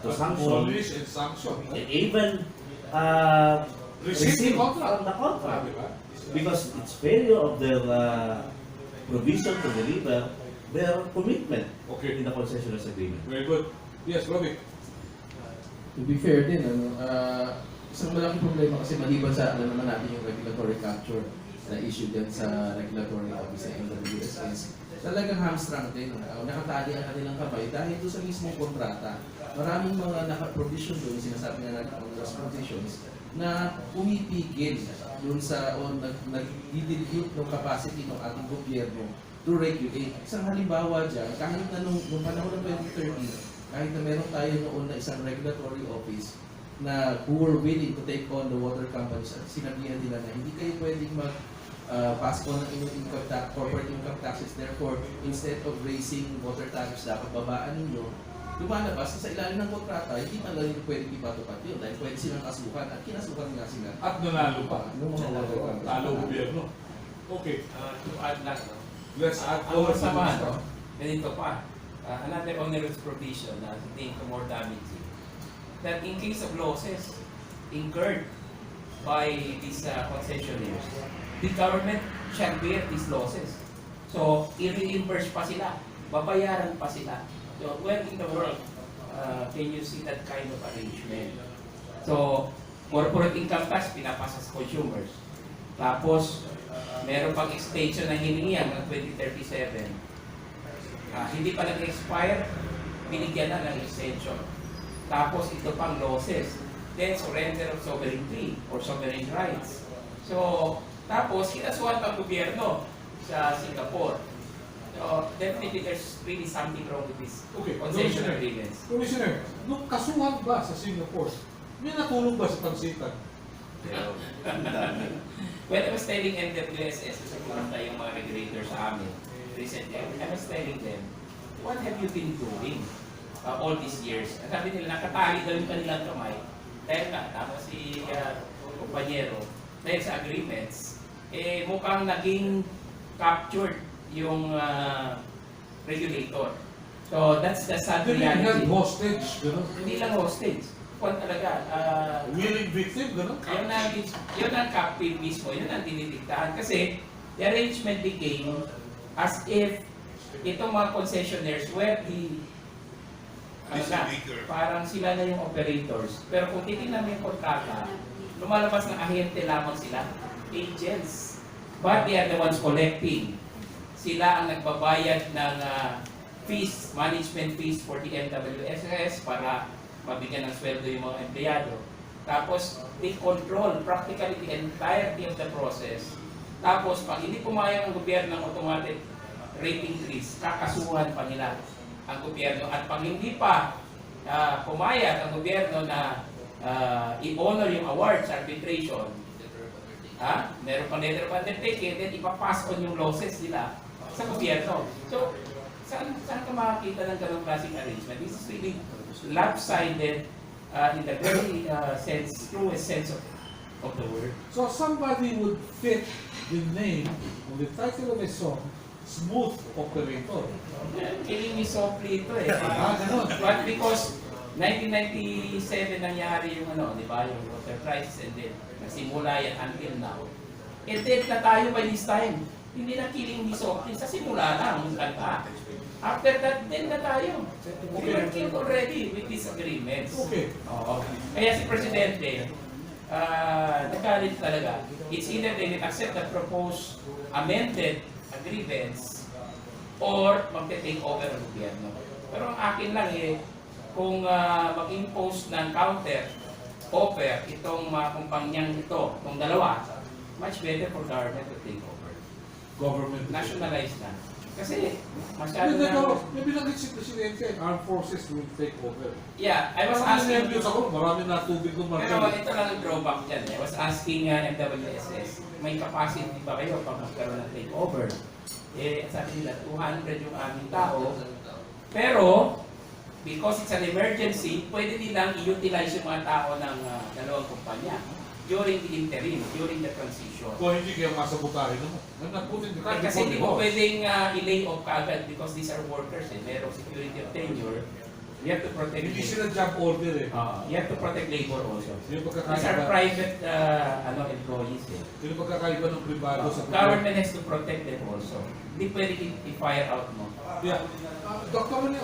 S7: sanction,
S5: Polish and sanction.
S7: even
S5: Receive the contract.
S7: the contract.
S5: Diba?
S7: Because it's failure of their provision to deliver their commitment
S5: Okay.
S7: in the concessionaires agreement.
S5: Very good. Yes, Robbie.
S9: To be fair din, isang malaking problema kasi maliban sa alam naman natin yung regulatory capture na issue din sa regulatory office ng MWSS, talagang hamstrung din. Nakatali ang kanilang kamay dahil doon sa mismong kontrata. Maraming mga naka-provision doon, sinasabi nga natin on those provisions, na pumipigil doon sa o nag-dilute ng capacity ng ating gobyerno to regulate. Isang halimbawa dyan, kahit na nung panahon ng 2013, kahit na meron tayo noon na isang regulatory office na who were willing to take on the water companies at sinabihan nila na hindi kayo pwedeng pass on ng inyong income tax, corporate income taxes. Therefore, instead of raising water tariffs, dapat babaan ninyo. Lumalabas sa ilalim ng kontrata, hindi man lang pwedeng ipatupad yun dahil pwede silang kasuhan at kinasuhan nga sila.
S5: At nanalo pa.
S9: Nung mga water companies.
S5: Talo gobyerno. Okay.
S6: To add lang, no?
S5: Let's add
S6: Ang
S5: our
S6: masama,
S5: no?
S6: ganito pa. Another onerous provision na think more damaging. That in case of losses incurred by these concessionaires, the government shall bear these losses. So, i-reimburse pa sila, babayaran pa sila. So, where in the world can you see that kind of arrangement? So, corporate income tax pinapasa sa consumers. Tapos, meron pang extension na hiningihan ng 2037. Hindi pa nag-expire, binigyan na ng extension. Tapos ito pang losses. Then surrender of sovereignty or sovereign rights. So, tapos kinasuhan pang gobyerno sa Singapore. So, definitely there's really something wrong with this
S5: Okay,
S6: concession
S5: Commissioner.
S6: agreements.
S5: Commissioner, nung kasuhan ba sa Singapore, may natulong ba sa pansitan?
S6: When I was telling MWSS, kasi pumunta yung mga regulators sa amin, recently, I was telling them, what have you been doing all these years? At sabi nila, nakatali daw yung kanilang kamay. Dahil nga, tama si kumpanyero, dahil sa agreements, mukhang naging captured yung regulator. So, that's the sad
S5: Hindi rin
S6: reality.
S5: hostage, gano'n?
S6: Hindi lang hostage. Kung talaga,
S5: Willing victim, gano'n?
S6: yun ang captive mismo, yun ang dinidiktahan. Kasi, the arrangement became as if itong mga concessionaires were the parang sila na yung operators. Pero kung titignan mo yung kontrata, lumalabas na ahente lamang sila, agents. But they are the ones collecting. Sila ang nagbabayad ng fees, management fees for the MWSS para mabigyan ng sweldo yung mga empleyado. Tapos, they control practically the entirety of the process. Tapos, pag hindi pumayag ang gobyerno ng automatic rate increase, kakasuhan pa nila ang gobyerno. At pag hindi pa pumayag ang gobyerno na i-honor yung awards, arbitration, meron pang letter of undertaking, then ipapass on yung losses nila sa gobyerno. So, saan ka makakita ng ganong klaseng arrangement? This is really lopsided in the very truest sense of the word.
S5: So somebody would fit the name of the title of a song, Smooth Operator.
S6: Killing me softly ito eh.
S5: Ganun.
S6: But because 1997 nangyari yung di ba, yung water crisis and then nagsimula yan until now. And then na tayo by this time, hindi na killing me softly, sa simula lang yung kanta. After that, then na tayo. We were killed already with these agreements.
S5: Okay.
S6: Oo. Kaya si Presidente, nagalit talaga. It's either they will accept the proposed amended agreements or magte-take over ang gobyerno. Pero ang akin lang kung mag-impose ng counter offer itong mga kumpanyang ito, itong dalawa, much better for government to take over.
S5: Government.
S6: Nationalize na. Kasi masyado na...
S5: May binanggit si Presidente, armed forces will take over.
S6: Yeah, I was
S5: Marami
S6: asking...
S5: nervyos ako, marami na tubig ng
S6: Pero
S5: marami.
S6: ito lang ang drawback dyan. I was asking MWSS, may capacity ba kayo pag magkaroon ng takeover? Eh, sabi nila, 200 yung aming tao. Pero, because it's an emergency, pwede nilang i-utilize yung mga tao ng dalawang kumpanya during the interim, during the transition.
S5: Kung hindi kayo masabotahin naman. Napunin ka.
S6: Kasi hindi mo pwedeng i-lay off kaagad because these are workers eh. Merong security of tenure. You have to protect
S5: Hindi
S6: labor.
S5: sila job order eh.
S6: You have to protect labor also.
S5: Yung
S6: These are
S5: pagkakaiba,
S6: private employees eh.
S5: yung pagkakaiba ng privado sa
S6: Government has to protect them also. Hindi pwede i-fire out mo.
S5: Yeah. Dr. Rene,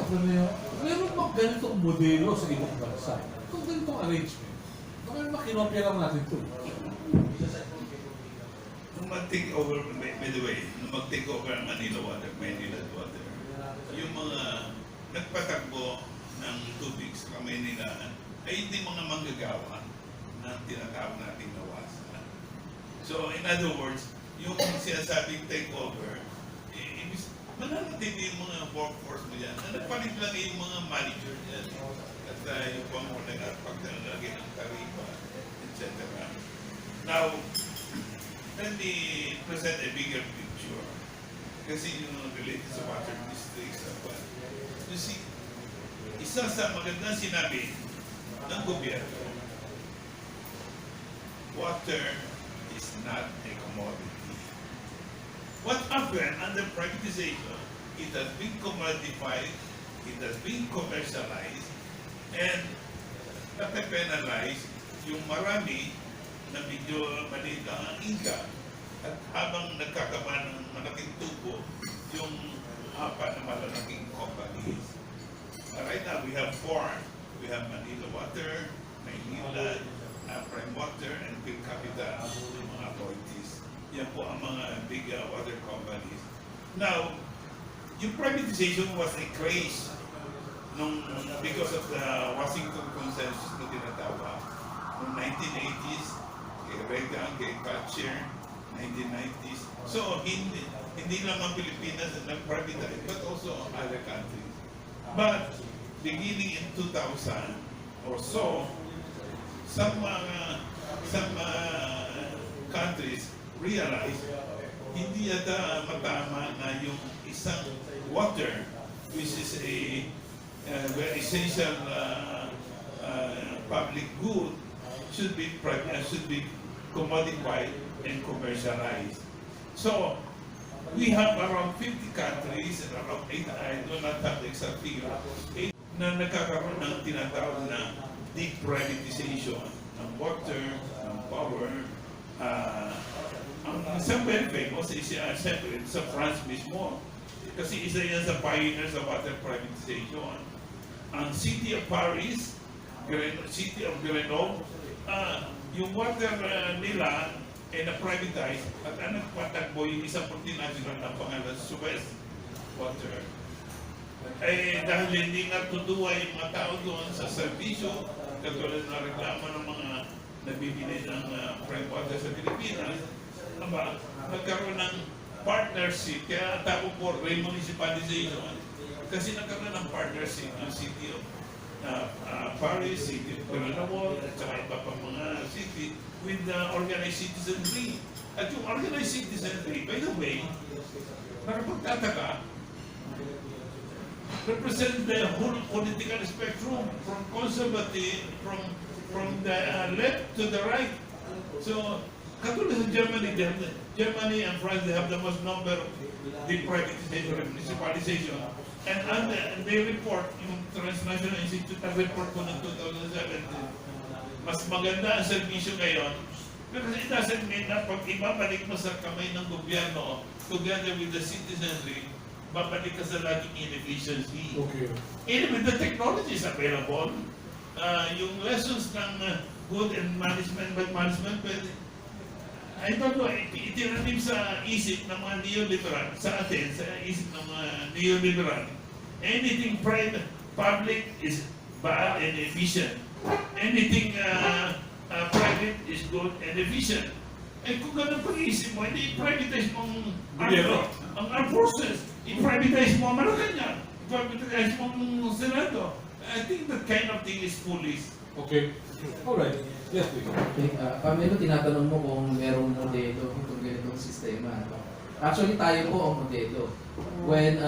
S5: meron bang ganitong modelo sa ibang bansa? Kung ganitong arrangement, baka naman kinopya lang natin ito.
S8: Nung mag-take over, by the way, nung mag-take over ang Manila Water, yung mga nagpatakbo ng tubig sa Kamaynilaan ay hindi mga manggagawa ng tinatawag nating nawasan. So, in other words, yung sinasabing takeover, mananatili yung mga workforce mo yan. Nagpalit lang yung mga manager yan. At yung pang-ulang at pagdalagay ng tarifa, etc. Now, let me present a bigger picture. Kasi yung related sa water districts. You see, isa sa magandang sinabi ng gobyerno, water is not a commodity. What happened under privatization, it has been commodified, it has been commercialized, and nape-penalize yung marami na medyo maliit ang income. At habang nagkakaban ng malaking tubo, yung apat na malalaking companies. Right now, we have four. We have Manila Water, Maynila, Prime Water, and PhilCapita, yung mga authorities. Yan po ang mga big water companies. Now, yung privatization was a craze because of the Washington Consensus na tinatawag. Noong 1980s, kay Reagan, kay Thatcher, 1990s. So, hindi lang ang Pilipinas na nag-privatize, but also other countries. But, beginning in 2000 or so, some countries realized hindi yata matama na yung isang water, which is a very essential public good, should be commodified and commercialized. So, we have around 50 countries and around 8, I do not have the exact figure, 8 na nagkakaroon ng tinatawag na deprivatization ng water, ng power. Ang isang very famous is siyempre sa France mismo. Kasi isa yan sa pioneers sa water privatization. Ang City of Paris, City of Grenoble, yung water nila ay na-privatize at ang nagpatakbo yung isang multinational na pangalan Suez Water. Eh, dahil hindi nga tutuwa yung mga tao doon sa serbisyo, katulad na reklamo ng mga nabibili ng prime water sa Pilipinas, nagkaroon ng partnership, kaya tawag po remunicipalization, kasi nagkaroon ng partnership ng City of Paris, City of Grenoble, at saka iba pang mga city with organized citizenry. At yung organized citizenry, by the way, nakapagtataka, represent the whole political spectrum, from conservative, from the left to the right. So, katulad sa Germany, Germany and France, they have the most number of deprivatization and municipalization. And they report, yung Transnational Institute ng report ko ng 2017, mas maganda ang servisyo ngayon, pero it doesn't mean na pag ibabalik mo sa kamay ng gobyerno, together with the citizenry, babalik ka sa laging inefficiency.
S5: Okay.
S8: Even with the technology is available, yung lessons ng good and management, bad management, pwede. I don't know, itinanim sa isip ng mga neoliberal, sa atin, sa isip ng mga neoliberal, anything private, public is bad and efficient. Anything private is good and efficient. Eh kung ganun pag-iisip mo, hindi i-privatize mo
S5: Gobyerno.
S8: ang armed forces, i-privatize mo ang Malacanang, i-privatize mo ang Senado. I think that kind of thing is foolish.
S5: Okay. Alright. Yes, please.
S9: Okay, Pamelo, tinatanong mo kung merong modelo kung ganitong sistema. No? Actually, tayo po ang modelo. When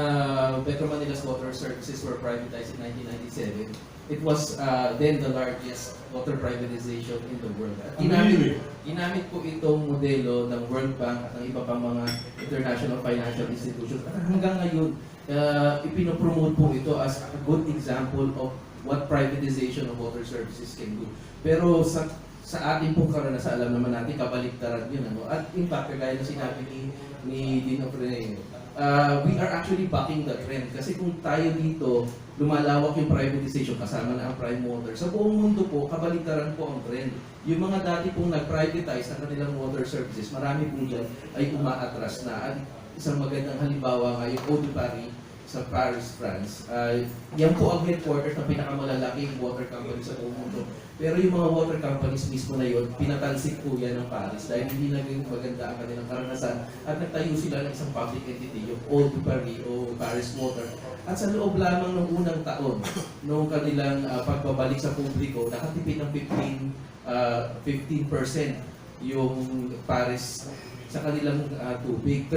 S9: Metro Manila's water services were privatized in 1997, it was then the largest water privatization in the world. At ginamit po itong modelo ng World Bank at ng iba pang mga international financial institutions. At hanggang ngayon, ipinopromote po ito as a good example of what privatization of water services can do. Pero sa ating pong karanasan, alam naman natin, kabaliktaran yun. Ano? At in fact, kagaya na sinabi ni Dean Ofreneo, we are actually backing the trend. Kasi kung tayo dito, lumalawak yung privatization kasama na ang prime water. Sa buong mundo po, kabaliktaran po ang trend. Yung mga dati pong nag-privatize ng kanilang water services, marami po dyan ay umaatras na. At isang magandang halimbawa nga yung Eau de Paris sa Paris, France. Yan po ang headquarters ng pinakamalalaking water company sa buong mundo. Pero yung mga water companies mismo na yun, pinatalsik po yan ng Paris dahil hindi naging maganda ang kanilang karanasan at nagtayo sila ng isang public entity, yung Eau de Paris o Paris Water. At sa loob lamang ng unang taon, noong kanilang pagbabalik sa publiko, nakatipid ng 15% yung Paris sa kanilang tubig.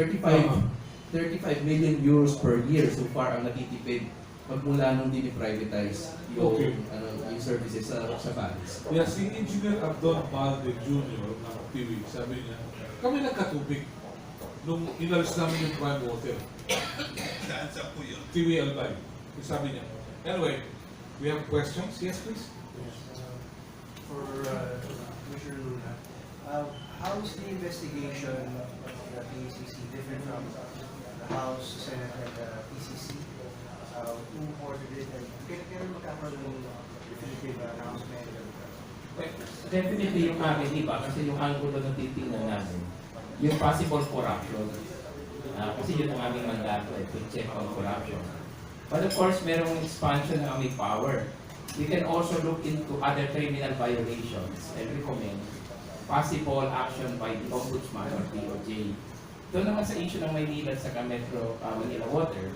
S9: 35 million euros per year so far ang natitipid magmula nung dini-privatize yung, yung services sa Paris.
S5: Yeah, si Engineer Abdon Balde Jr. ng TV, sabi niya, kami nagkatubig nung inalis namin yung prime water.
S8: Saan sa po yun?
S5: TV Albay. Sabi niya. Anyway, we have questions? Yes, please.
S10: For Commissioner Luna, how is the investigation of the PACC different from the House, Senate, and the PCC? Who ordered it? And can magkakaroon ng definitive announcement?
S6: Well, definitely yung amin, di ba? Kasi yung angulo na titingnan namin, yung possible corruption. Kasi yun ang aming mandato, to check on corruption. But of course, merong expansion ng aming power. We can also look into other criminal violations and recommend possible action by the Ombudsman or DOJ. Doon naman sa issue ng Maynila sa Metro Manila Water,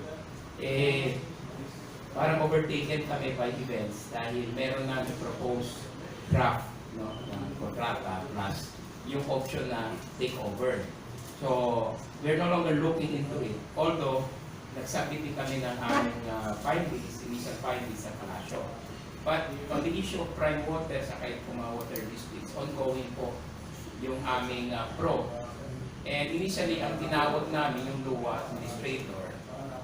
S6: parang overtaken kami by events dahil meron namin proposed draft ng kontrata plus yung option na takeover. So, we're no longer looking into it. Although, nagsubmit kami ng aming initial findings sa Palasyo. But on the issue of prime water sa kahit mga water districts, ongoing po yung aming probe. And initially, ang tinawag namin yung LUWA administrator,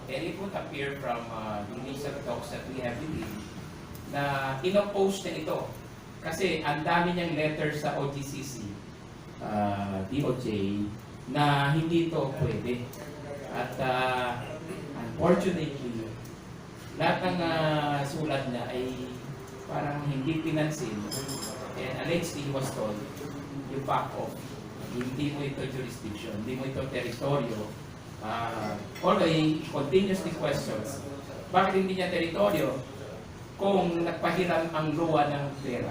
S6: and it would appear from the initial talks that we have with him, na inoppose na ito. Kasi ang dami niyang letters sa OGCC, DOJ, na hindi ito pwede. At unfortunately, lahat ng sulat niya ay parang hindi pinansin. And allegedly, he was told, you back off. Hindi mo ito jurisdiction, hindi mo ito teritoryo. Although he continuously questions, bakit hindi niya teritoryo kung nagpahiram ang luwa ng pera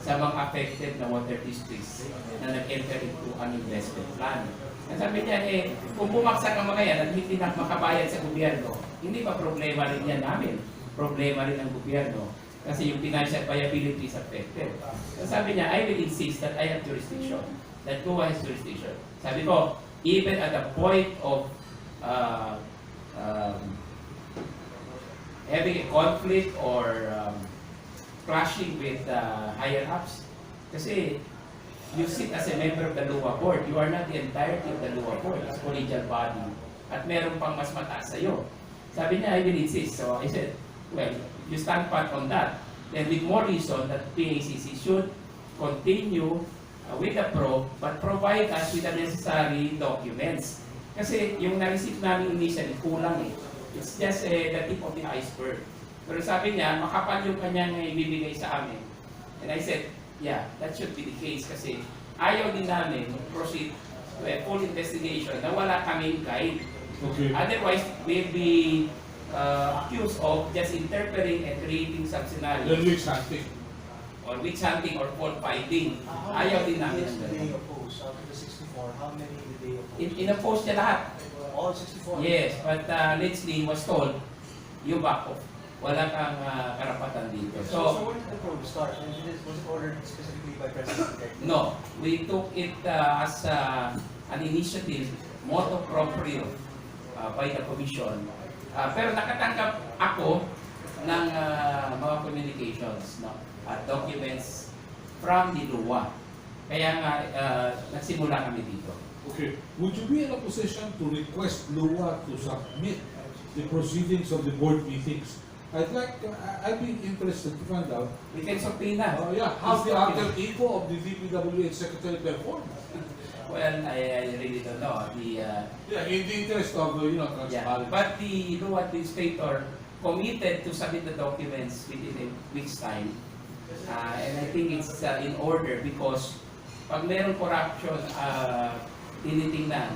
S6: sa mga affected na water districts na nag-enter into an investment plan. At sabi niya, kung bumaksak ang mga yan at hindi na makabayad sa gobyerno, hindi ba problema rin yan namin? Problema rin ng gobyerno. Kasi yung financial viability is affected. So sabi niya, I will insist that I have jurisdiction. That LUWA has jurisdiction. Sabi ko, even at the point of having a conflict or clashing with higher ups, kasi you sit as a member of the LUWA board, you are not the entirety of the LUWA board, it's a collegial body, at meron pang mas mataas sa'yo. Sabi niya, I will insist. So I said, well, you stand pat on that, then with more reason that PACC should continue with the probe, but provide us with the necessary documents. Kasi yung na-receive namin initially, kulang eh. It's just the tip of the iceberg. Pero sabi niya, makapal yung kanyang ibibigay sa amin. And I said, yeah, that should be the case kasi ayaw din namin proceed to a full investigation na wala kaming guide.
S5: Okay.
S6: Otherwise, we'll be accused of just interpreting and creating some scenarios.
S5: Then we something.
S6: or witch hunting or fault finding. Ayaw din namin ng
S10: Did they
S6: ganun.
S10: oppose? Out of the 64, how many did they oppose?
S6: In-oppose niya lahat.
S10: All 64?
S6: Yes, but Leslie was told, you back off. Wala kang karapatan dito.
S10: So where did the probe start? And was it ordered specifically by President Duterte?
S6: No, we took it as an initiative, motu proprio by the Commission. Pero nakatanggap ako ng mga communications, no, at documents from the LUWA. Kaya nga, nagsimula kami dito.
S5: Okay. Would you be in a position to request LUWA to submit the proceedings of the board meetings? I'd be interested to find out.
S6: We can subpoena.
S5: How the alter ego of the DPWH secretary performed.
S6: Well, I really don't know.
S5: In the interest of transparency.
S6: But the LUWA administrator committed to submit the documents within a week's time. And I think it's in order because pag mayroong corruption tinitingnan,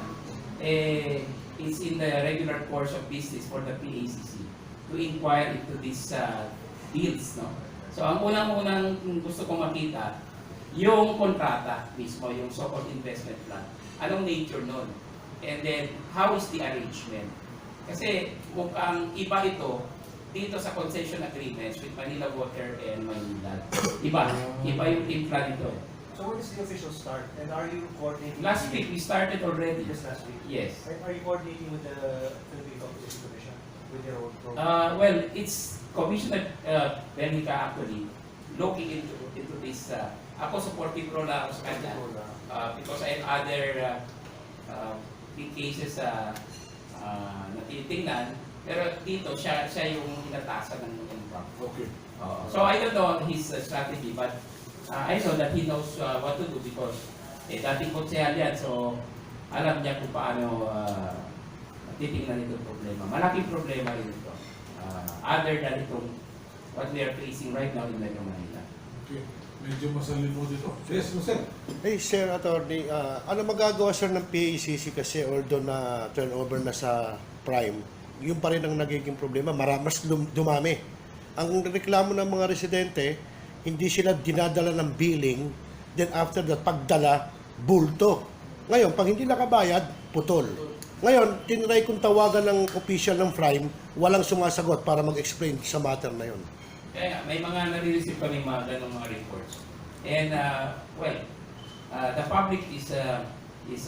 S6: it's in the regular course of business for the PACC to inquire into these deals. No? So ang unang-unang gusto kong makita, yung kontrata mismo, yung so-called investment plan. Anong nature nun? And then, how is the arrangement? Kasi mukhang iba ito dito sa concession agreements with Manila Water and Maynilad. Iba yung impla nito.
S10: So when does the official start? And are you coordinating?
S6: Last week, we started already.
S10: Just last week?
S6: Yes.
S10: Are you coordinating with the Philippine Competition Commission? With their own program?
S6: Well, it's Commissioner Benica actually looking into this. Ako supportive role ako sa kanya because I have other big cases na titingnan. Pero dito, siya yung inatasan ng impact.
S5: Okay.
S6: So I don't know his strategy, but I know that he knows what to do because dating konsyal yan, so alam niya kung paano titingnan itong problema. Malaking problema rin ito. Other than itong what we are facing right now in Metro Manila.
S5: Okay. Medyo masalin mo dito. Yes, Rocel.
S3: Hey, Sir Attorney, ano magagawa sir ng PACC kasi although na turnover na sa Prime, yun pa rin ang nagiging problema, mas dumami. Ang reklamo ng mga residente, hindi sila dinadala ng billing, then after that, pagdala, bulto. Ngayon, pag hindi nakabayad, putol. Ngayon, tinry kong tawagan ng official ng Prime, walang sumasagot para mag-explain sa matter na yun.
S6: Kaya may mga nare-receive kami mga ganong mga reports. And the public is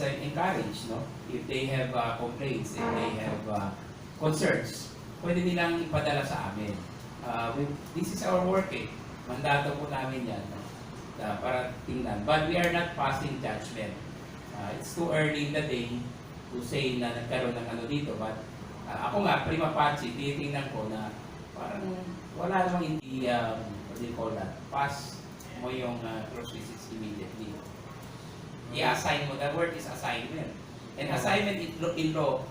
S6: encouraged, no? If they have complaints, if they have concerns, pwede nilang ipadala sa amin. This is our work, eh. Mandato po namin yan, no? Para tingnan. But we are not passing judgment. It's too early in the day to say na nagkaroon ng ano dito. But ako nga, prima facie, titingnan ko na parang wala namang hindi, what do you call that, pass mo yung cross visits immediately. I-assign mo, the word is assignment. And assignment in law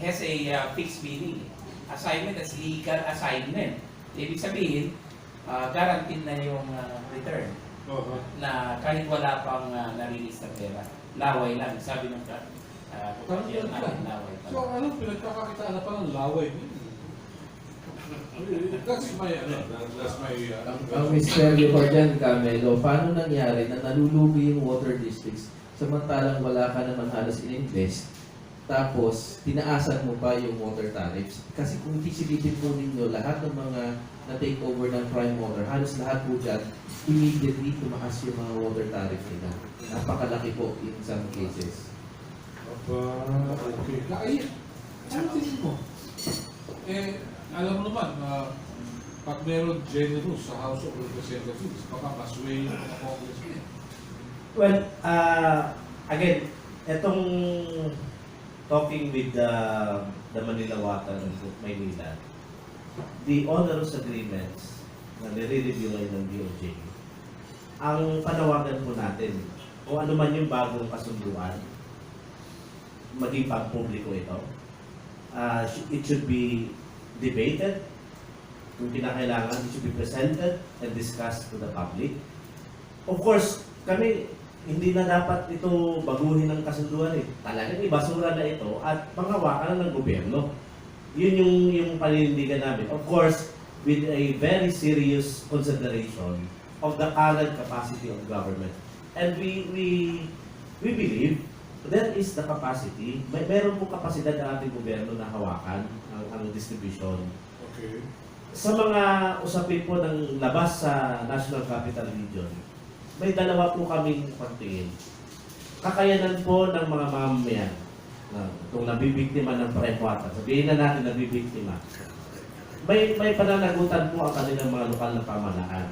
S6: has a fixed meaning. Assignment is legal assignment. Ibig sabihin, guaranteed na yung return. Na kahit wala pang na-release na pera. Laway lang, sabi ng laway pa.
S5: So, pinagkakakitaan na palang laway. That's my
S9: Ang misteryo ko dyan, Camelo, paano nangyari na nalulugi yung water districts samantalang wala ka naman halos in-invest, tapos tinaasan mo pa yung water tariffs? Kasi kung isilipin po ninyo lahat ng mga na-take over ng Prime Water, halos lahat po dyan, immediately tumaas yung mga water tariff nila. Napakalaki po in some cases.
S5: Okay. Kaya, ano tingin mo? Alam mo naman, pag meron generous sa House of Representatives, baka masway yung mga congressmen.
S7: Well, again, etong talking with the Manila Water and Maynila, the onerous agreements na nire-review ngayon ng DOJ, ang panawagan po natin, o ano man yung bagong kasunduan, maging pag-publiko ito, it should be debated. Kung kinakailangan, it should be presented and discussed to the public. Of course, kami, hindi na dapat ito baguhin ng kasunduan eh. Talagang ibasura na ito at panghawakan ng gobyerno. Yun yung paninindigan namin. Of course, with a very serious consideration of the current capacity of government. And we believe there is the capacity, meron po kapasidad ng ating gobyerno na hawakan ang distribution.
S5: Okay.
S7: Sa mga usapin po ng labas sa National Capital Region, may dalawa po kaming pagtingin. Kakayanan po ng mga mamamayan na kung nabibiktima ng prime water, sabihin na natin nabibiktima, may pananagutan po ang kanilang mga lokal na pamahalaan.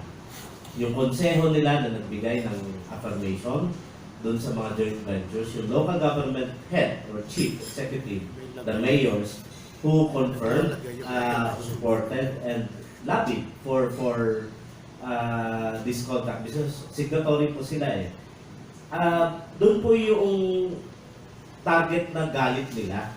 S7: Yung konseho nila na nagbigay ng affirmation doon sa mga joint ventures, yung local government head or chief executive, the mayors who confirmed, supported, and lobbied for this contract because signatory po sila eh. Doon po yung target na galit nila.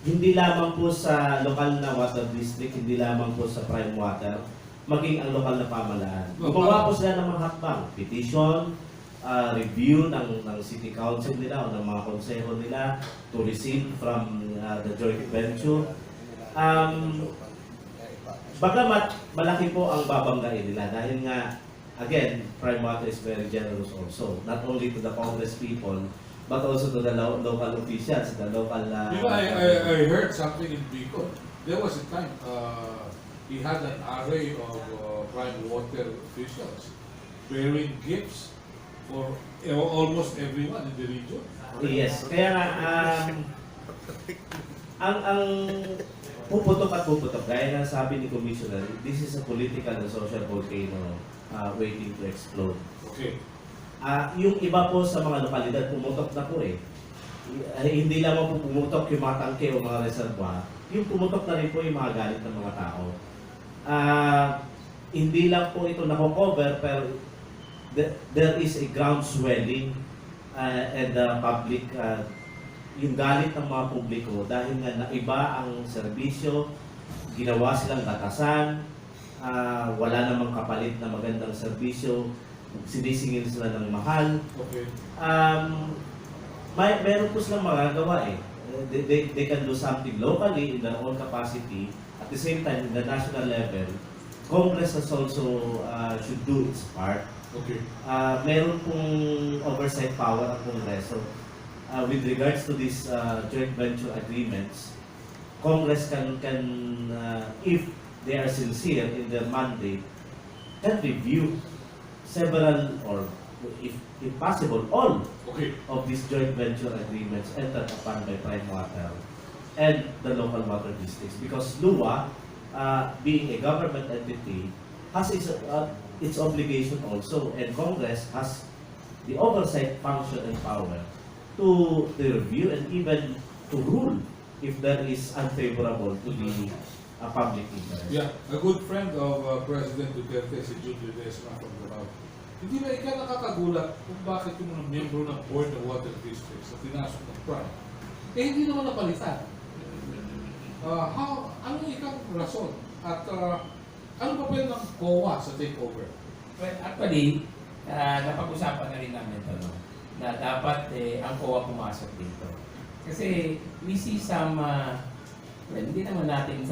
S7: Hindi lamang po sa lokal na water district, hindi lamang po sa prime water, maging ang lokal na pamahalaan. Gumawa po sila ng mga hakbang, petition, review ng city council nila o ng mga konseho nila to receive from the joint venture. Bagamat malaki po ang babanggain nila dahil nga, again, prime water is very generous also, not only to the Congress people, but also to the local officials, the local...
S5: I heard something in Bicol. There was a time he had an array of prime water officials bearing gifts for almost everyone in the region.
S7: Yes, kaya nga, ang puputok at puputok, gaya nga sabi ni Commissioner, this is a political and social volcano waiting to explode.
S5: Okay.
S7: Yung iba po sa mga lokalidad, pumutok na po eh. Hindi lamang po pumutok yung mga tangke o mga reservoir, yung pumutok na rin po yung mga galit ng mga tao. Hindi lang po ito nako-cover, pero there is a ground swelling and the public, yung galit ng mga publiko dahil nga naiba ang serbisyo, ginawa silang batasan, wala namang kapalit na magandang serbisyo, sinisingil sila ng mahal.
S5: Okay.
S7: Meron po silang magagawa eh. They can do something locally in their own capacity. At the same time, in the national level, Congress has also should do its part.
S5: Okay.
S7: Meron pong oversight power ang Kongreso. With regards to these joint venture agreements, Congress can if they are sincere in their mandate, can review several or if possible all of these joint venture agreements entered upon by prime water and the local water districts because LUWA, being a government entity, has its obligation also, and Congress has the oversight function and power to review and even to rule if that is unfavorable to the public interest.
S5: Yeah, a good friend of President Duterte, si Julio Ledesma from Davao. Hindi ba ikaw nakakagulat kung bakit yung mga miyembro ng Board of Water Districts sa pinasok ng Prime, hindi naman napalitan? Anong ikang rason? At anong papel ng COA sa takeover?
S6: Well, actually, napag-usapan na rin namin ito, no? Na dapat ang COA pumasok dito. Kasi we see some, well, hindi naman natin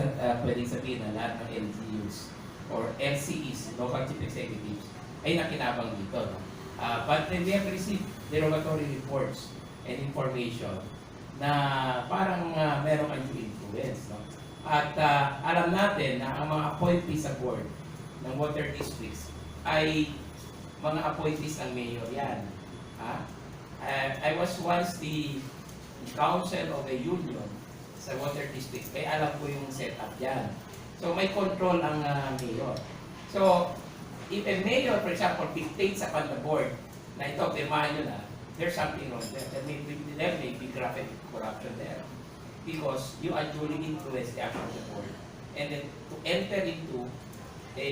S6: pwedeng sabihin na lahat ng LGUs or LCEs, local chief executives, ay nakinabang dito. No? But we have received derogatory reports and information na parang merong undue influence. No? At alam natin na ang mga appointees sa board ng water districts ay mga appointees ng mayor yan. I was once the council of a union sa water district, kaya alam ko yung setup yan. So may control ang mayor. So if a mayor, for example, dictates upon the board na ito, pirmahan nyo na, there's something wrong there. There may be graphic corruption there. Because you unduly influence the action of the board. And then to enter into a,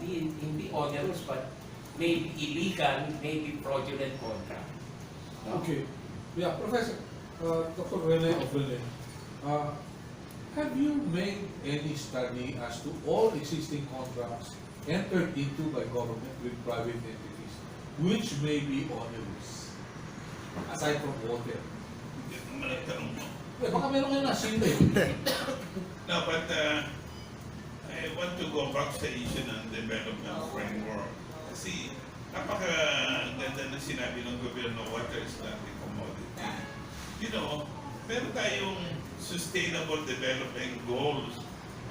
S6: hindi onerous, but maybe illegal, maybe fraudulent contract. No?
S5: Okay. Yeah, Professor, Dr. Rene of Rene, have you made any study as to all existing contracts entered into by government with private entities, which may be onerous, aside from water?
S8: Hindi naman nagtanong mo.
S5: Baka meron kayo nasino eh.
S8: No, but I want to go back sa issue ng development framework. Kasi napakaganda na sinabi ng gobyerno, water is not a commodity. You know, meron tayong sustainable development goals.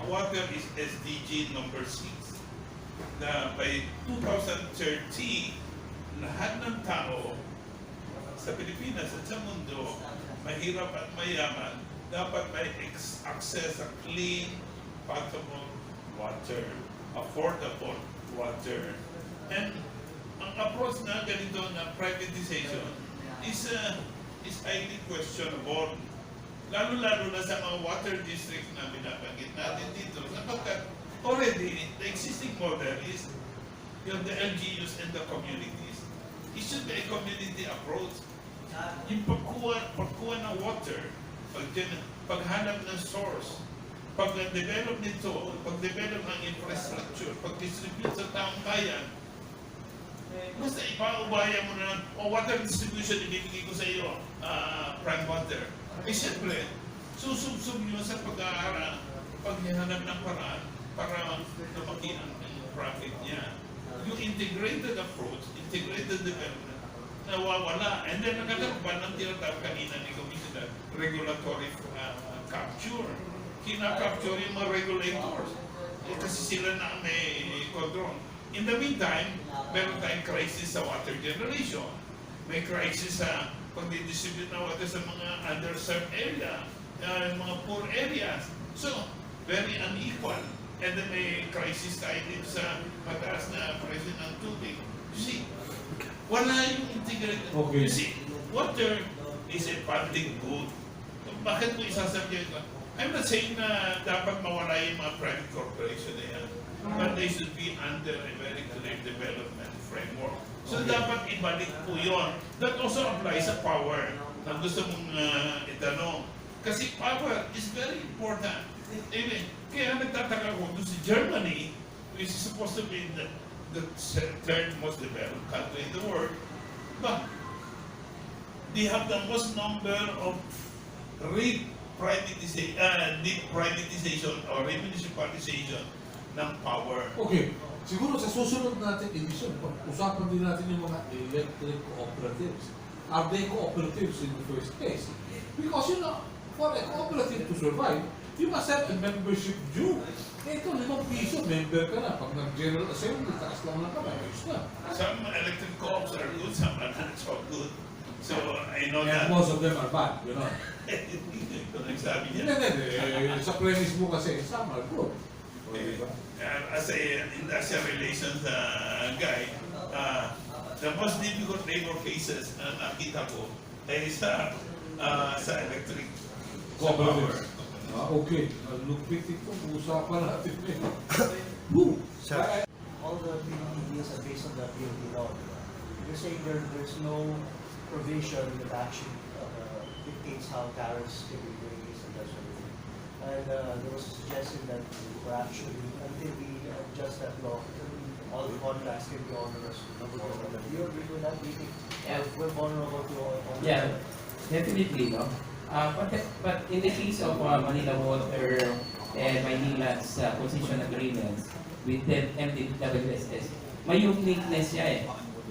S8: Ang water is SDG number 6. Na by 2030, lahat ng tao sa Pilipinas at sa mundo, mahirap at mayaman, dapat may access sa clean, potable water, affordable water. And ang approach na ganito na privatization is highly questionable. Lalo-lalo na sa mga water districts na binabanggit natin dito, sapagkat already the existing model is the LGUs and the communities. It should be a community approach. Yung pagkuha ng water, paghanap ng source, pag-develop nito, pag-develop ng infrastructure, pag-distribute sa taong bayan, basta ipaubaya mo na, water distribution, ibibigay ko sa iyo, prime water. Siyempre, susubsub yun sa paghahanap ng paraan para lumaki ang profit niya. Yung integrated approach, integrated development, nawawala. And then nagkakaroon pa ng tinatawag kanina ni Commissioner, regulatory capture. Kina-capture yung mga regulators. Kasi sila na may control. In the meantime, meron tayong crisis sa water generation. May crisis sa pag-distribute ng water sa mga underserved area, mga poor areas. So, very unequal. And then may crisis tayo dito sa mataas na presyo ng tubig. You see, wala yung integrated.
S5: Okay.
S8: You see, water is a public good. Bakit mo isasabihin ko? I'm not saying na dapat mawala yung mga private corporation na yan. But they should be under a very clear development framework. So dapat ibalik po yun. That also applies sa power na gusto mong itanong. Kasi power is very important. Even, kaya nagtataka ko doon sa Germany, which is supposed to be the third most developed country in the world, but they have the most number of privatization or remunicipalization ng power.
S5: Okay, siguro sa susunod natin edition, usapan din natin yung mga electric cooperatives. Are they cooperatives in the first place? Because for a cooperative to survive, you must have a membership due. Ito, 5 piso, member ka na. Pag nag-general assembly, taas lang na kamay, ayos na.
S8: Some electric co-ops are good, some are not so good. So I know
S5: And
S8: that.
S5: most of them are bad, you know.
S8: Ito nagsabi niya.
S5: Hindi, sa premise mo kasi, some are good. O, diba?
S8: As a industrial relations guy, the most difficult labor cases na nakita ko ay sa electric power.
S5: Okay. Lupit ito. Usapan natin eh.
S10: All the PDD deals are based on the POD law. You're saying there's no provision that actually dictates how tariffs can be raised and that sort of thing. And there was a suggestion that actually, until we adjust that law, all the contracts can be onerous. Do you agree with that? Do you think we're vulnerable to all?
S6: Yeah, definitely, no? But in the case of Manila Water and Maynila's concession agreements with the MDWSS, may uniqueness siya eh.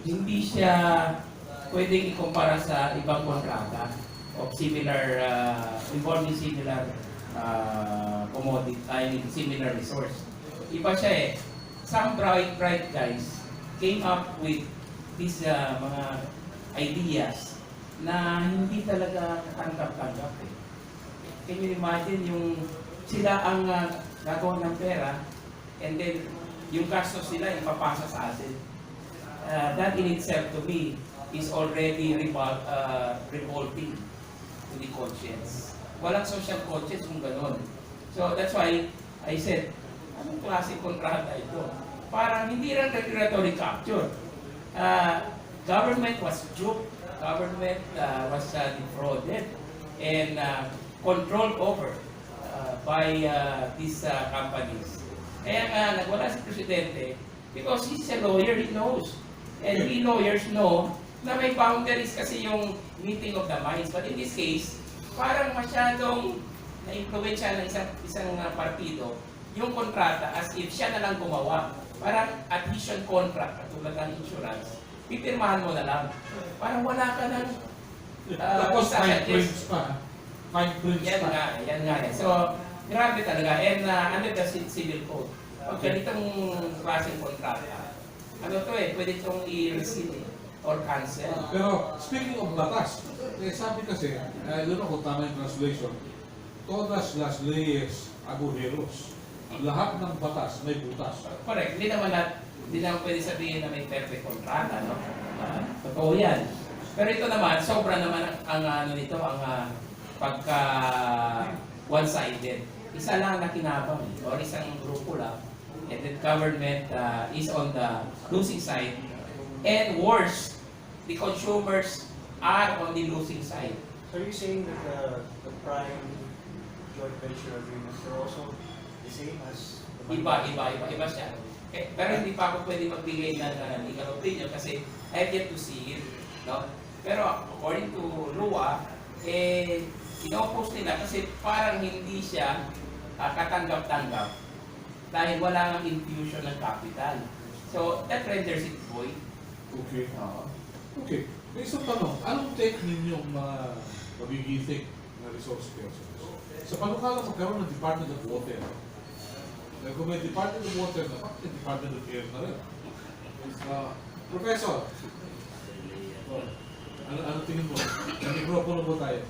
S6: Hindi siya pwedeng ikumpara sa ibang kontrata of similar, involving similar commodity, I mean similar resource. Iba siya eh. Some bright guys came up with these mga ideas na hindi talaga tanggap-tanggap eh. Can you imagine yung sila ang gagawa ng pera and then yung gastos nila ipapasa sa atin. That in itself to me is already revolting to the conscience. Walang social conscience kung gano'n. So that's why I said, anong klase kontrata ito? Parang hindi rin regulatory capture. Government was duped, government was defrauded and controlled over by these companies. Kaya nga nagwala si Presidente because he's a lawyer, he knows. And we lawyers know na may boundaries kasi yung meeting of the minds. But in this case, parang masyadong na-influensya ng isang partido yung kontrata as if siya na lang gumawa. parang adhesion contract, katulad ng insurance, pipirmahan mo na lang. Parang wala ka ng
S5: Tapos fine
S6: isasuggest.
S5: prints pa. Fine prints
S6: Yan
S5: pa.
S6: nga, yan nga. So, grabe talaga. And under the civil code, pag ganitong klaseng kontrata, ano to pwede itong i-rescind or cancel.
S5: Pero speaking of batas, sabi kasi, doon ako tama yung translation, todas las leyes agujeros. Lahat ng batas may butas.
S6: Correct. Hindi naman pwede sabihin na may perfect kontrata, no? Totoo yan. Pero ito naman, sobra naman ang ano nito, ang pagka one-sided. Isa lang na kinabang, or isang grupo lang, and the government is on the losing side. And worse, the consumers are on the losing side.
S10: So are you saying that the prime joint venture agreements are also the same as the
S6: Iba siya. Pero hindi pa ako pwede magbigay ng legal opinion kasi I have yet to see it. No? Pero according to LUA, ino-oppose nila kasi parang hindi siya katanggap-tanggap dahil wala nang infusion ng capital. So that renders it void.
S5: Okay.
S6: Oo.
S5: Okay. May isang tanong, anong take ninyong mga magigising na resource persons? Sa panukala magkaroon ng Department of Water. Kung may Department of Water na, bakit may Department of Air na rin? Professor, ano tingin mo? Nag-mikropono mo tayo.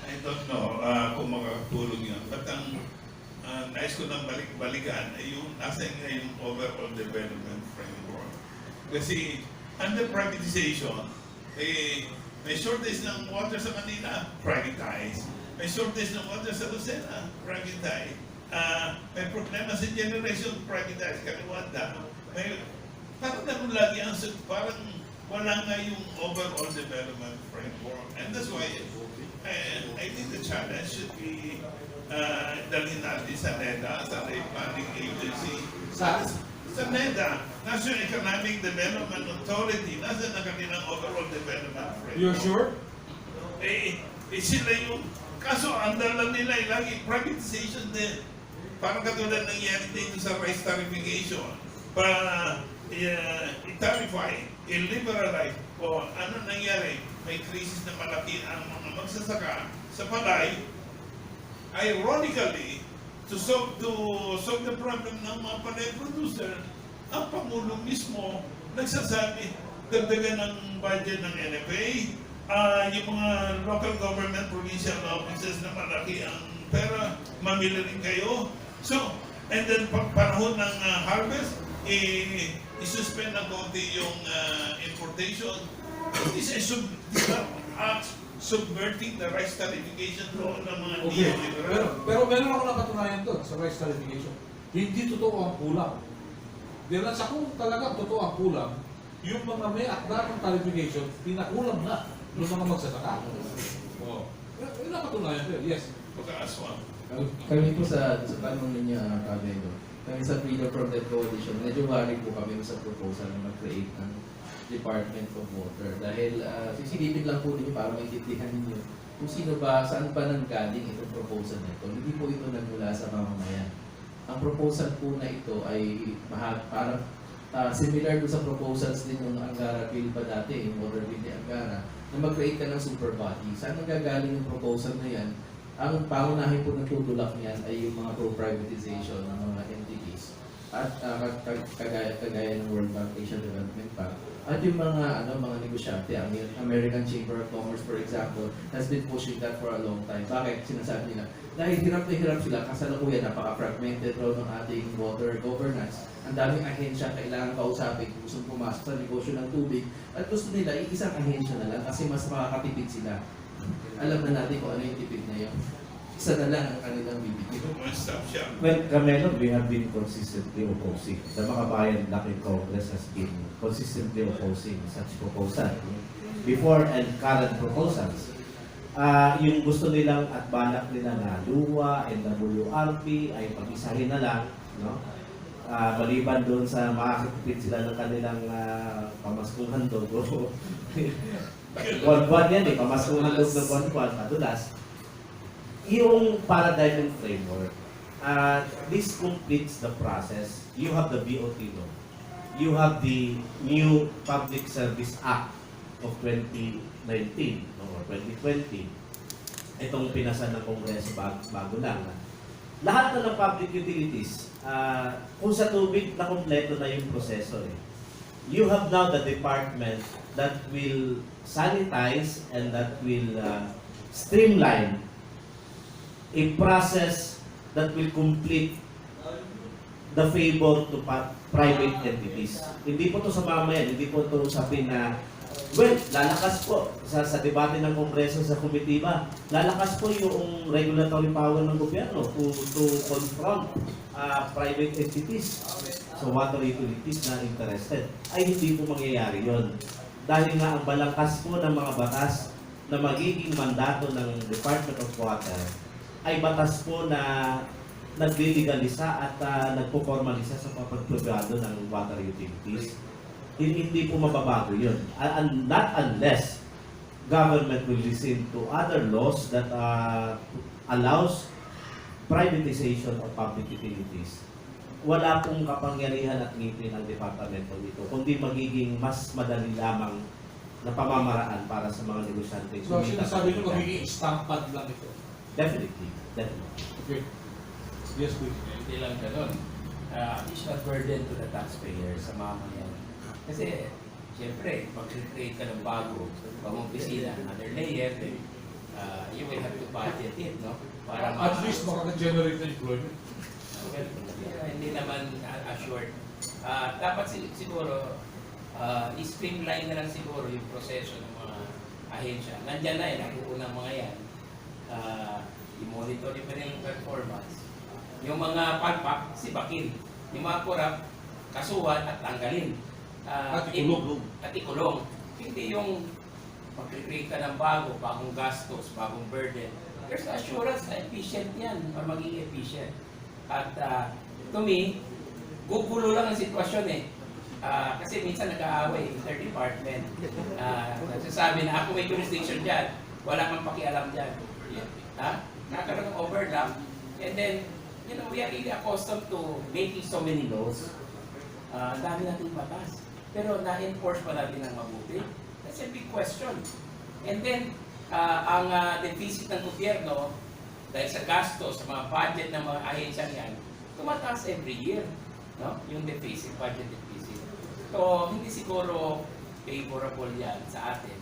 S8: I don't know kung makakatulong yun. But ang nais ko nang balikan ay yung nasa yung overall development framework. Kasi under privatization, may shortage ng water sa Manila, privatize. May shortage ng water sa Lucena, privatize. May problema sa generation, privatize. Kaliwanda. Parang naman lagi ang parang wala nga yung overall development framework. And that's why I think the challenge should be dalhin natin sa NEDA, sa Planning Agency. Sa NEDA, National Economic Development Authority, nasa na kanilang overall development framework.
S5: You're sure?
S8: Sila yung, kaso ang dala nila lagi privatization din. Parang katulad nangyari dito sa rice tariffication. Para i-tarify, i-liberalize, o ano nangyari, may krisis na malaki ang mga magsasaka sa palay. Ironically, to solve the problem ng mga palay producer, ang Pangulo mismo nagsasabi, dagdagan ng budget ng NFA, yung mga local government provincial offices na malaki ang pera, mamili rin kayo. So, and then panahon ng harvest, i-suspend ng konti yung importation. These are acts subverting the rice tariffication law ng mga
S5: Okay.
S8: neoliberal.
S5: Pero meron ako napatunayan doon sa rice tariffication. Hindi totoo ang kulang. Dahil sa kung talagang totoo ang kulang, yung mga may akda ng tariffication, pinakulang na yung mga magsasaka. Oo. May napatunayan doon, yes.
S8: Pagkaaswang.
S9: Kami po sa tanong ninyo, Kabelo, kami sa Freedom from Debt Coalition, medyo worried po kami sa proposal na mag-create ng Department of Water. Dahil sisilipin lang po ninyo para maintindihan ninyo kung sino ba, saan pa nanggaling itong proposal na ito. Hindi po ito nagmula sa mamamayan. Ang proposal po na ito ay parang similar to sa proposals din ng Angara Bill pa dati, yung Water Bill ni Angara, na mag-create ka ng super body. Saan nanggagaling yung proposal na yan? Ang pangunahin po ng tutulak niyan ay yung mga pro-privatization ng mga entities at kagaya ng World Bank, Asian Development Bank. At yung mga negosyante, ang American Chamber of Commerce, for example, has been pushing that for a long time. Bakit? Sinasabi nila, dahil hirap na hirap sila, kasalukuyan, napaka-fragmented raw ng ating water governance. Ang daming ahensya kailangan kausapin kung gusto pumasok sa negosyo ng tubig at gusto nila isang ahensya na lang kasi mas makakatipid sila. Alam na natin kung ano yung tipid na yun. Isa na lang ang kanilang bibigyan.
S8: One-stop shop.
S7: Well, Camelo, we have been consistently opposing. The Makabayan Laki Congress has been consistently opposing such proposal. Before and current proposals. Yung gusto nilang at balak nila na LUA, NWRP ay pag-isahin na lang, no? Maliban doon sa makakatipid sila ng kanilang pamaskuhan doon. Buwan-buwan yan pamaskuhan doon ng buwan-buwan, padulas. Yung paradigm and framework This completes the process. You have the BOT law. You have the new Public Service Act of 2019 or 2020. Itong pinasa ng Kongreso bago lang. Lahat na ng public utilities, kung sa tubig na kompleto na yung proseso you have now the department that will sanitize and that will streamline a process that will complete the favor to private entities. Hindi po ito sa mamayan, hindi po ito sabihin na, well, lalakas po sa debate ng Kongreso sa komitiba, lalakas po yung regulatory power ng gobyerno to confront private entities sa water utilities na interested. Ay hindi po mangyayari yon. Dahil nga ang balangkas po ng mga batas na magiging mandato ng Department of Water ay batas po na nagliligalisa at nagpo-formalisa sa pagprogrado ng water utilities. Hindi po mababago yun. Not unless government will listen to other laws that allows privatization of public utilities. Wala pong kapangyarihan at ngipin ang departamento nito, kundi magiging mas madali lamang na pamamaraan para sa mga negosyante.
S5: So, sinasabi nyo magiging stampad lang ito?
S7: Definitely.
S5: Okay. Yes, please.
S6: Hindi lang ganun. Additional burden to the taxpayer sa mamamayan. Kasi, siyempre, mag-create ka ng bagong opisina, another layer, you will have to budget it, no? Para
S5: at least makaka-generate na employment.
S6: Well, hindi naman assured. Dapat siguro, i-streamline na lang siguro yung proseso ng mga ahensya. Nandyan na nakuunang mga yan. I-monitor yung kanilang performance. Yung mga palpak, sibakin. Yung mga korap, kasuhan at tanggalin.
S5: At ikulong.
S6: At ikulong. Hindi yung mag-create ka ng bagong gastos, bagong burden. There's assurance na efficient yan, or maging efficient. At to me, gugulo lang ang sitwasyon kasi minsan nag-aaway, interdepartment. Nagsasabi na ako may jurisdiction dyan, wala kang pakialam dyan. Nakaroon ng overlap. And then, we are really accustomed to making so many laws. Dami natin batas. Pero na-enforce pa natin ng mabuti. That's a big question. And then, ang deficit ng gobyerno, dahil sa gastos, sa mga budget ng mga ahensya yan, tumataas every year. No? Yung deficit, budget deficit. So, hindi siguro favorable yan sa atin.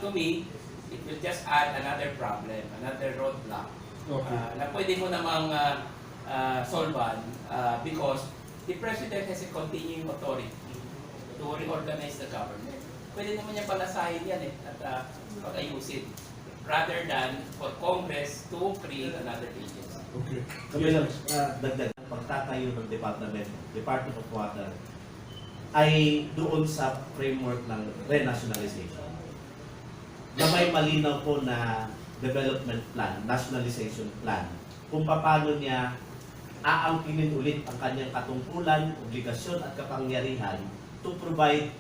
S6: To me, it will just add another problem, another roadblock.
S5: Okay.
S6: Na pwede mo namang solvan because the President has a continuing authority to reorganize the government. Pwede naman niya palasahin yan at pag-ayusin rather than for Congress to create another agency.
S5: Okay.
S7: Kami lang, dagdag, pagtatayo ng Department of Water, ay doon sa framework ng renationalization. Na may malinaw po na development plan, nationalization plan, kung paano niya aangkinin ulit ang kanyang katungkulan, obligasyon at kapangyarihan to provide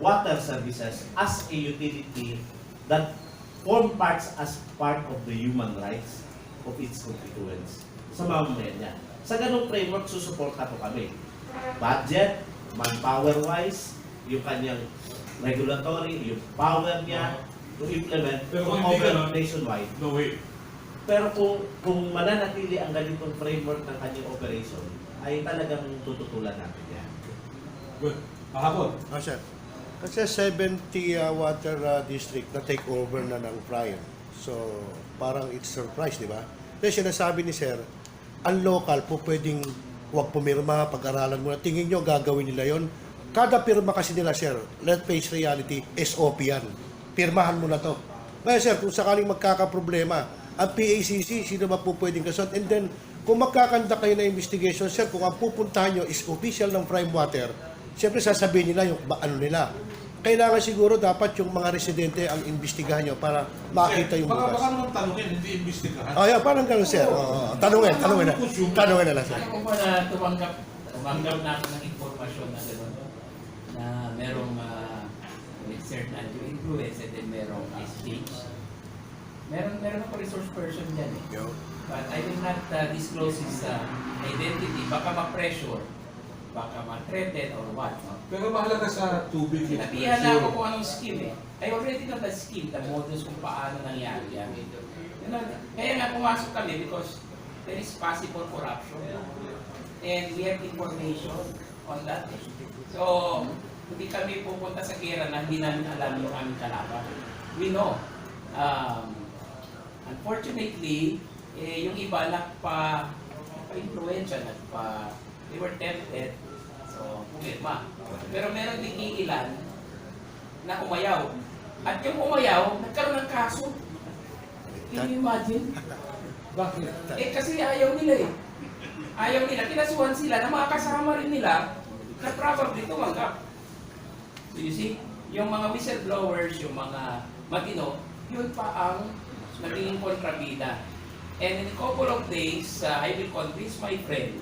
S7: water services as a utility that form parts as part of the human rights of its constituents sa mamamayan niya. Sa ganung framework, susuporta po kami. Budget, manpower-wise, yung kanyang regulatory, yung power niya to implement nationwide.
S5: No way.
S7: Pero kung mananatili ang ganitong framework ng kanyang operation, ay talagang tututulan natin yan.
S5: Good. Kahapon.
S3: Sir. Kasi 70 water district na take over na ng Prime. So, parang it's surprise, di ba? Kasi sinasabi ni Sir, ang local po pwedeng huwag pumirma, pag-aralan mo na. Tingin nyo, gagawin nila yon. Kada pirma kasi nila, Sir, let's face reality, SOP yan. Pirmahan mo na to. Kaya Sir, kung sakaling magkakaproblema, ang PACC, sino ba po pwedeng kasunod? And then, kung magkakanda kayo na investigation, Sir, kung ang pupuntahan nyo is official ng Prime Water, siyempre sasabihin nila yung ano nila. Kailangan siguro dapat yung mga residente ang imbestigahan nyo para makita yung bukas.
S5: Baka naman tanungin, hindi imbestigahan.
S3: Parang gano'n, Sir. Tanungin na lang, Sir.
S6: Ako po na tumanggap na ako ng informasyon na gano'n, na merong certain undue influence and then merong exchange. Meron ako resource person dyan eh.
S3: Yo.
S6: But I will not disclose his identity. Baka ma-pressure, baka ma-threaten or what. No?
S5: Pero mahalaga sa tubig yung
S6: Sinabihan na ako kung anong scheme eh. I already know the scheme, the modus kung paano nangyari yan. You know, kaya nga pumasok kami because there is possible corruption. And we have information on that. So, hindi kami pupunta sa kera na hindi namin alam yung aming kalaban. We know. Unfortunately, yung iba nagpa-influensya, they were tempted. So, pumirma. Pero meron din ilan na umayaw. At yung umayaw, nagkaroon ng kaso. Can you imagine?
S5: Bakit?
S6: Kasi ayaw nila eh. Ayaw nila. Kinasuhan sila na mga kasama rin nila na probably tumanggap. So you see, yung mga whistleblowers, yung mga matino, yun pa ang naging kontrabida. And in a couple of days, I will convince my friend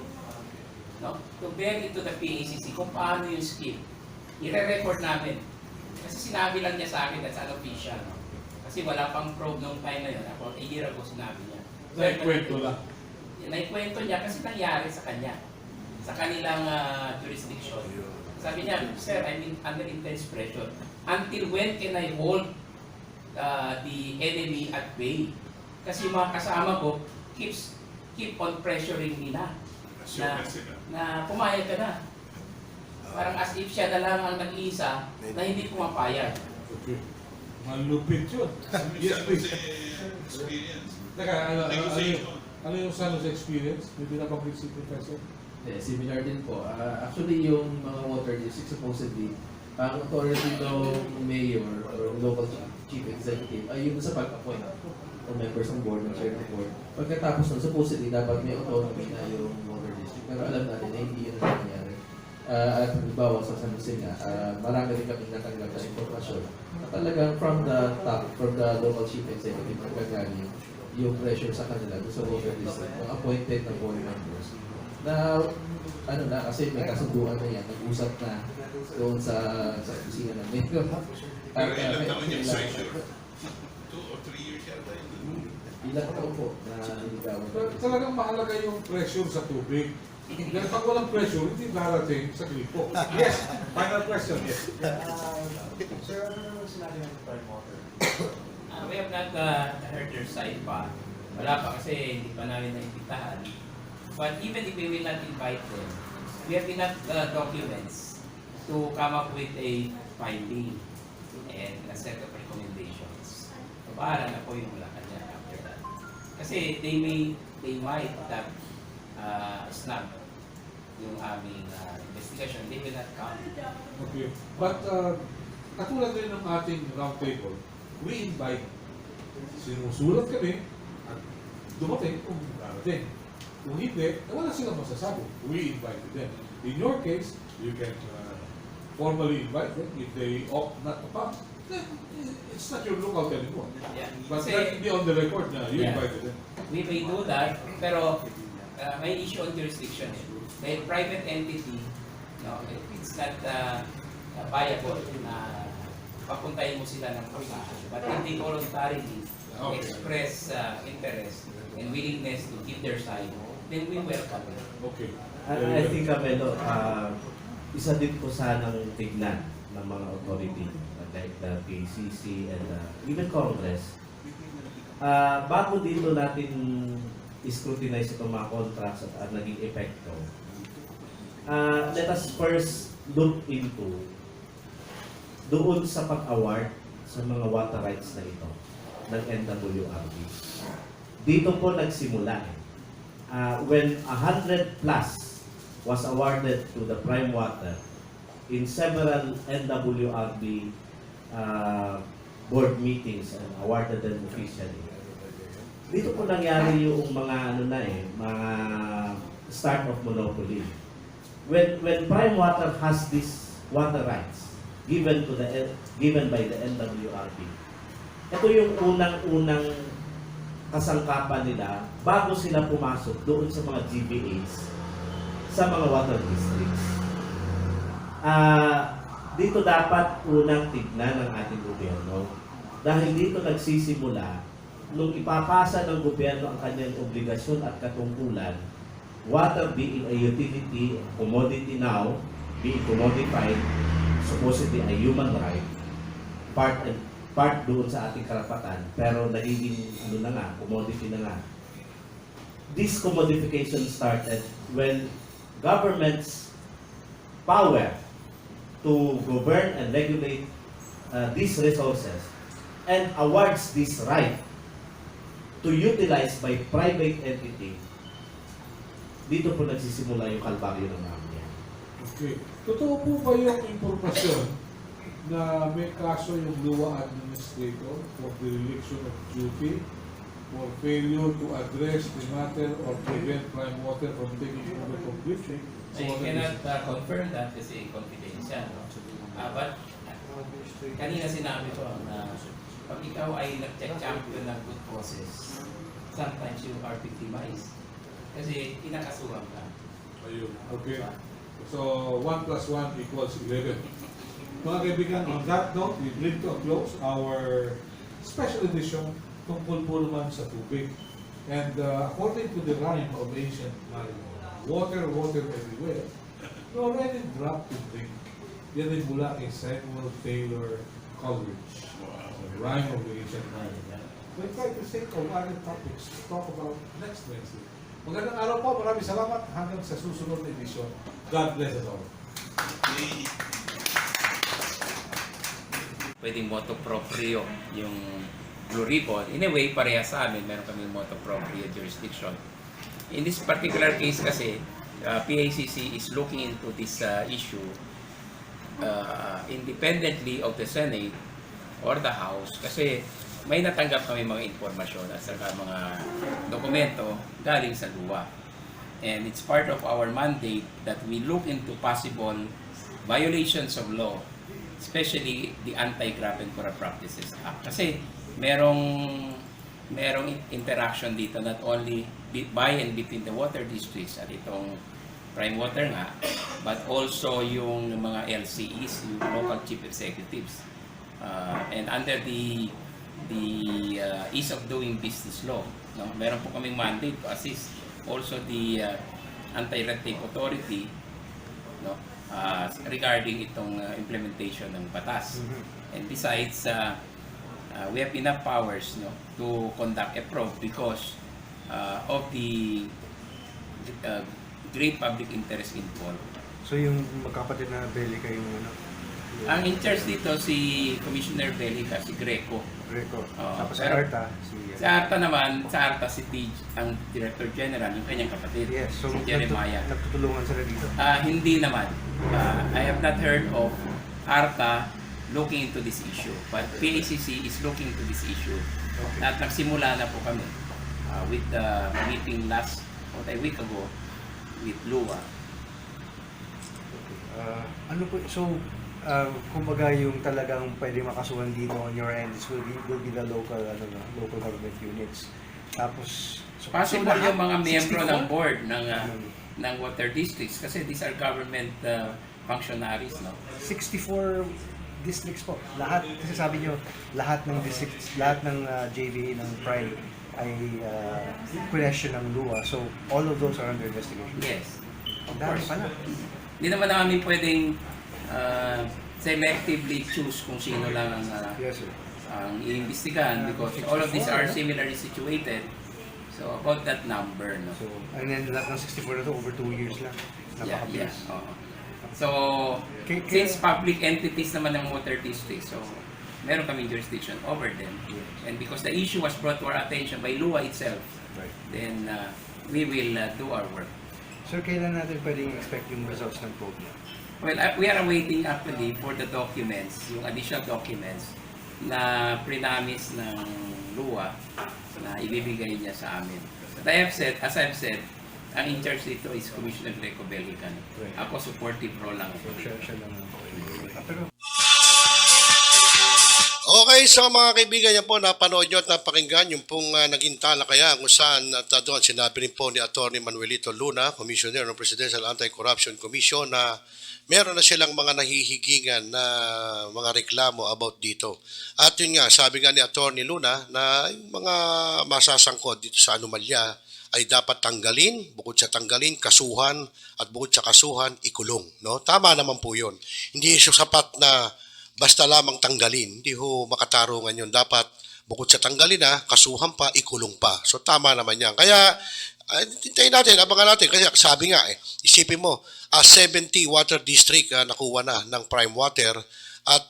S6: to bring it to the PACC kung paano yung scheme. I-re-record namin. Kasi sinabi lang niya sa akin that's unofficial. No? Kasi wala pang probe nung time na yun. About a year ago sinabi niya.
S5: Naikwento lang.
S6: Naikwento niya kasi nangyari sa kanya. Sa kanilang jurisdiction. Sabi niya, sir, I'm under intense pressure. Until when can I hold the enemy at bay? Kasi yung mga kasama ko keep on pressuring me na pumayag ka na. Parang as if siya na lang ang nag-iisa na hindi pumapayag.
S5: Okay. Malupit yun. Yes, please.
S8: Experience.
S5: Teka, ano yung Sano's experience? May binabangkit si Professor?
S9: Similar din po. Actually, yung mga water districts supposedly, ang authority ng mayor or local chief executive ay yung sa pag-appoint o members ng board, ng chair ng board. Pagkatapos nun, supposedly, dapat may autonomy na yung water district. Pero alam natin na hindi yun ang nangyayari. At halimbawa sa San Jose nga, marami rin kaming natanggap na impormasyon na talagang from the top, from the local chief executive, nagkagaling yung pressure sa kanila doon sa water district, mga appointed na board members. Na, kasi may kasunduan na yan, nag-usap na doon sa kusina ng mayor.
S8: Pero ilang taon yung seizure? 2 or 3 years yata yun.
S9: Ilang taon po na niligawan.
S5: Talagang mahalaga yung pressure sa tubig. Dahil pag walang pressure, hindi darating sa gripo. Yes! Final question, yes.
S10: Sir, ano naman sinabi ng prime water?
S6: We have not heard their side pa. Wala pa kasi hindi pa namin naimbitahan. But even if we will not invite them, we have enough documents to come up with a finding and a set of recommendations. So, bahala na po yung Malacanang after that. Kasi they might have snub yung aming investigation. They will not come.
S5: Okay. But katulad din ng ating round table, we invite. Sinusulat kami at dumating kung darating. Kung hindi, wala silang masasabi. We invited them. In your case, you can formally invite them. If they opt not to come, then it's not your lookout anymore.
S6: Yeah.
S5: But
S6: Kasi,
S5: that will be on the record na you
S6: Yeah.
S5: invited them.
S6: we may do that, pero may issue on jurisdiction. Dahil private entity, it's not viable na papuntahin mo sila ng pagkakas. But if they voluntarily express interest and willingness to give their side, then we welcome it.
S5: Okay.
S7: I think, Camelo, isa din po sanang tignan ng mga authority like the PCC and even Congress. Bago dito natin scrutinize itong mga contracts at naging epekto, let us first look into doon sa pag-award sa mga water rights na ito ng NWRB. Dito po nagsimula when 100 plus was awarded to the Prime Water in several NWRB board meetings and awarded them officially. Dito po nangyari yung mga mga start of monopoly. When Prime Water has this water rights given by the NWRB, ito yung unang kasangkapan nila bago sila pumasok doon sa mga GBAs sa mga water districts. Dito dapat unang tignan ng ating gobyerno dahil dito nagsisimula nung ipapasa ng gobyerno ang kanyang obligasyon at katungkulan, water being a utility, commodity now, being commodified, supposedly a human right, part doon sa ating karapatan, pero nagiging commodity na nga. This commodification started when government's power to govern and regulate these resources and awards this right to utilize by private entity. Dito po nagsisimula yung kalbaryo ng mga.
S5: Okay. Totoo po ba yung impormasyon na may kaso yung Lua Administrator for dereliction of duty for failure to address the matter or prevent prime water from taking over completely?
S6: I cannot confirm that kasi confidential. No? But kanina sinabi ko na pag ikaw ay nag-champion ng good process, sometimes you are victimized. Kasi inakasuhan ka.
S5: Ayun. Okay. So, 1 plus 1 equals 11. Mga kaibigan, on that note, we bring to a close our special edition tungkol po naman sa tubig. And according to the rhyme of ancient Mario, water, water everywhere, you already dropped the drink. Yan ay mula kay Samuel Taylor Coleridge. The rhyme of the ancient Mario. We'll try to think of other topics to talk about next Wednesday. Magandang araw po, maraming salamat hanggang sa susunod na edisyon. God bless us all.
S6: Pwedeng moto proprio yung Blue Ribbon. In a way, pareha sa amin, meron kami moto proprio jurisdiction. In this particular case kasi, PACC is looking into this issue independently of the Senate or the House kasi may natanggap kami mga informasyon at saka mga dokumento galing sa luwa. And it's part of our mandate that we look into possible violations of law, especially the Anti-Graft and Corrupt Practices Act. Kasi merong interaction dito not only by and between the water districts at itong prime water nga, but also yung mga LCEs, yung local chief executives. And under the ease of doing business law, no? Meron po kaming mandate to assist also the anti-red tape authority, no? Regarding itong implementation ng batas. And besides, we have enough powers, no, to conduct a probe because of the great public interest involved.
S10: So yung magkapatid na Belica yung
S6: Ang in charge dito si Commissioner Belica, si Greco.
S10: Greco. Tapos
S6: Pero-
S10: Arta,
S6: Sa Arta naman, sa Arta si TJ, ang Director General, yung kanyang kapatid,
S10: yes, so
S6: si Jeremiah.
S10: nagtutulungan sila dito.
S6: Hindi naman. I have not heard of Arta looking into this issue. But PACC is looking into this issue.
S10: Okay.
S6: At nagsimula na po kami with the meeting last, a week ago, with Lua.
S10: Ano po, so, kumbaga yung talagang pwede makasuhan dito on your end, this will be the local, local government units. Tapos,
S6: Possible
S10: lahat,
S6: yung mga miyembro
S10: 64?
S6: ng board ng water districts kasi these are government functionaries, no?
S10: 64 districts po. Lahat, kasi sabi nyo, lahat ng districts, lahat ng JVA ng Prime ay question ng LUA. So, all of those are under investigation.
S6: Yes. Of
S10: Dami
S6: course.
S10: pala.
S6: Hindi naman namin pwedeng selectively choose kung sino lang ang
S10: Yes, sir.
S6: ang iimbestigahan because all of these are similarly situated. So about that number, no?
S10: So, and then lahat ng 64 na to, over 2 years lang.
S6: Yeah,
S10: Napakabilis.
S6: oo. So,
S10: Kaya-
S6: since public entities naman ng water district, so meron kaming jurisdiction over them. And because the issue was brought to our attention by LUA itself,
S10: Right.
S6: then we will do our work.
S10: Sir, kailan natin pwedeng expect yung results ng probe niya?
S6: Well, we are awaiting actually for the documents, yung additional documents na prinamis ng LUA na ibibigay niya sa amin. But as I've said, ang in charge dito is Commissioner Greco Belican.
S10: Right.
S6: Ako supportive role lang.
S10: So, siya lang. Pero,
S3: Okay, so mga kaibigan yan po, napanood nyo at napakinggan yung pong naging talakayan kung saan at doon sinabi rin po ni Atty. Manuelito Luna, Commissioner ng Presidential Anti-Corruption Commission na meron na silang mga nahihigingan na mga reklamo about dito. At yun nga, sabi nga ni Attorney Luna na yung mga masasangkot dito sa anomalya ay dapat tanggalin, bukod sa tanggalin, kasuhan, at bukod sa kasuhan, ikulong. No? Tama naman po yun. Hindi sapat na basta lamang tanggalin, hindi ho makatarungan yun. Dapat bukod sa tanggalin kasuhan pa, ikulong pa. So tama naman yan. Kaya, hintayin natin, abangan natin. Kasi sabi nga, isipin mo, 70 water district nakuha na ng prime water at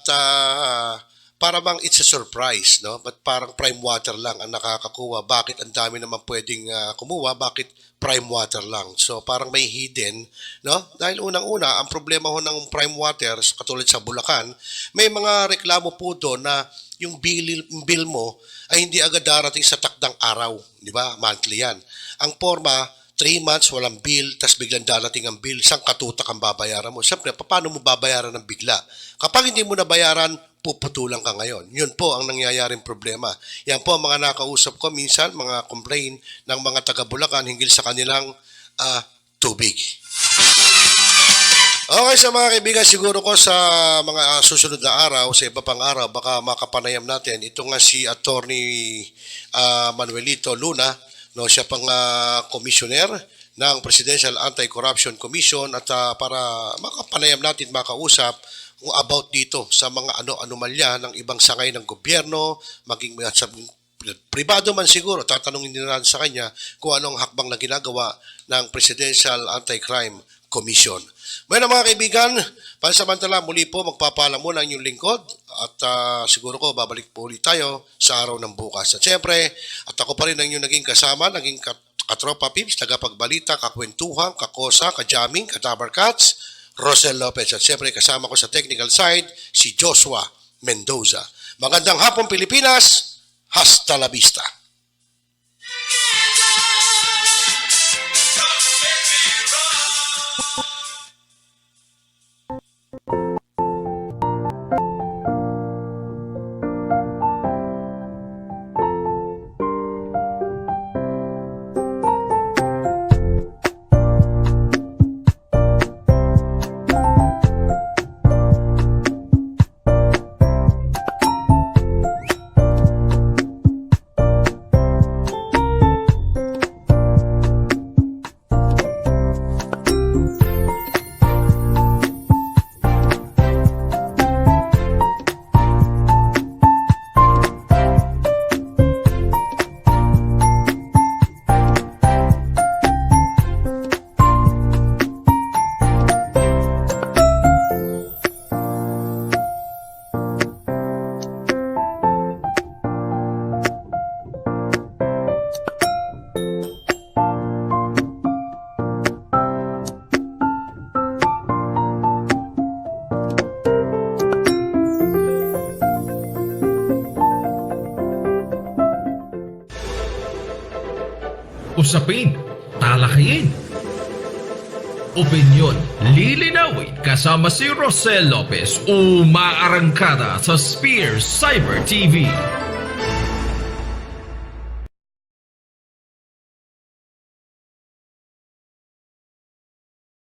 S3: para bang it's a surprise, no? But parang prime water lang ang nakakakuha. Bakit ang dami naman pwedeng kumuha? Bakit prime water lang? So parang may hidden, no? Dahil unang-una, ang problema ho ng prime water, katulad sa Bulacan, may mga reklamo po doon na yung bill mo ay hindi agad darating sa takdang araw, di ba? Monthly yan. Ang forma, 3 months, walang bill, tas biglang darating ang bill, isang katutak ang babayaran mo. Siyempre, paano mo babayaran ng bigla? Kapag hindi mo nabayaran, puputulan ka ngayon. Yun po ang nangyayaring problema. Yan po ang mga nakausap ko minsan, mga complain ng mga taga-Bulacan hinggil sa kanilang tubig. Okay, sa mga kaibigan, siguro ko sa mga susunod na araw, sa iba pang araw, baka makapanayam natin. Ito nga si Attorney Manuelito Luna, no, siya pang commissioner ng Presidential Anti-Corruption Commission at para makapanayam natin, makausap about dito sa mga anomalya ng ibang sangay ng gobyerno, maging sa pribado man siguro, tatanungin din natin sa kanya kung anong hakbang na ginagawa ng Presidential Anti-Crime Commission. Bueno mga kaibigan, pansamantala muli po magpapaalam muna ang inyong lingkod at siguro ko babalik po ulit tayo sa araw ng bukas. At syempre, at ako pa rin ang inyong naging kasama, naging katropa pips, tagapagbalita, kakwentuhan, kakosa, kajaming, katabarkats, Rocel Lopez. At syempre kasama ko sa technical side, si Joshua Mendoza. Magandang hapon Pilipinas, hasta la vista.
S1: Usapin, talakayin, opinyon, lilinawin kasama si Rocel Lopez, umaarangkada sa Spears Cyber TV.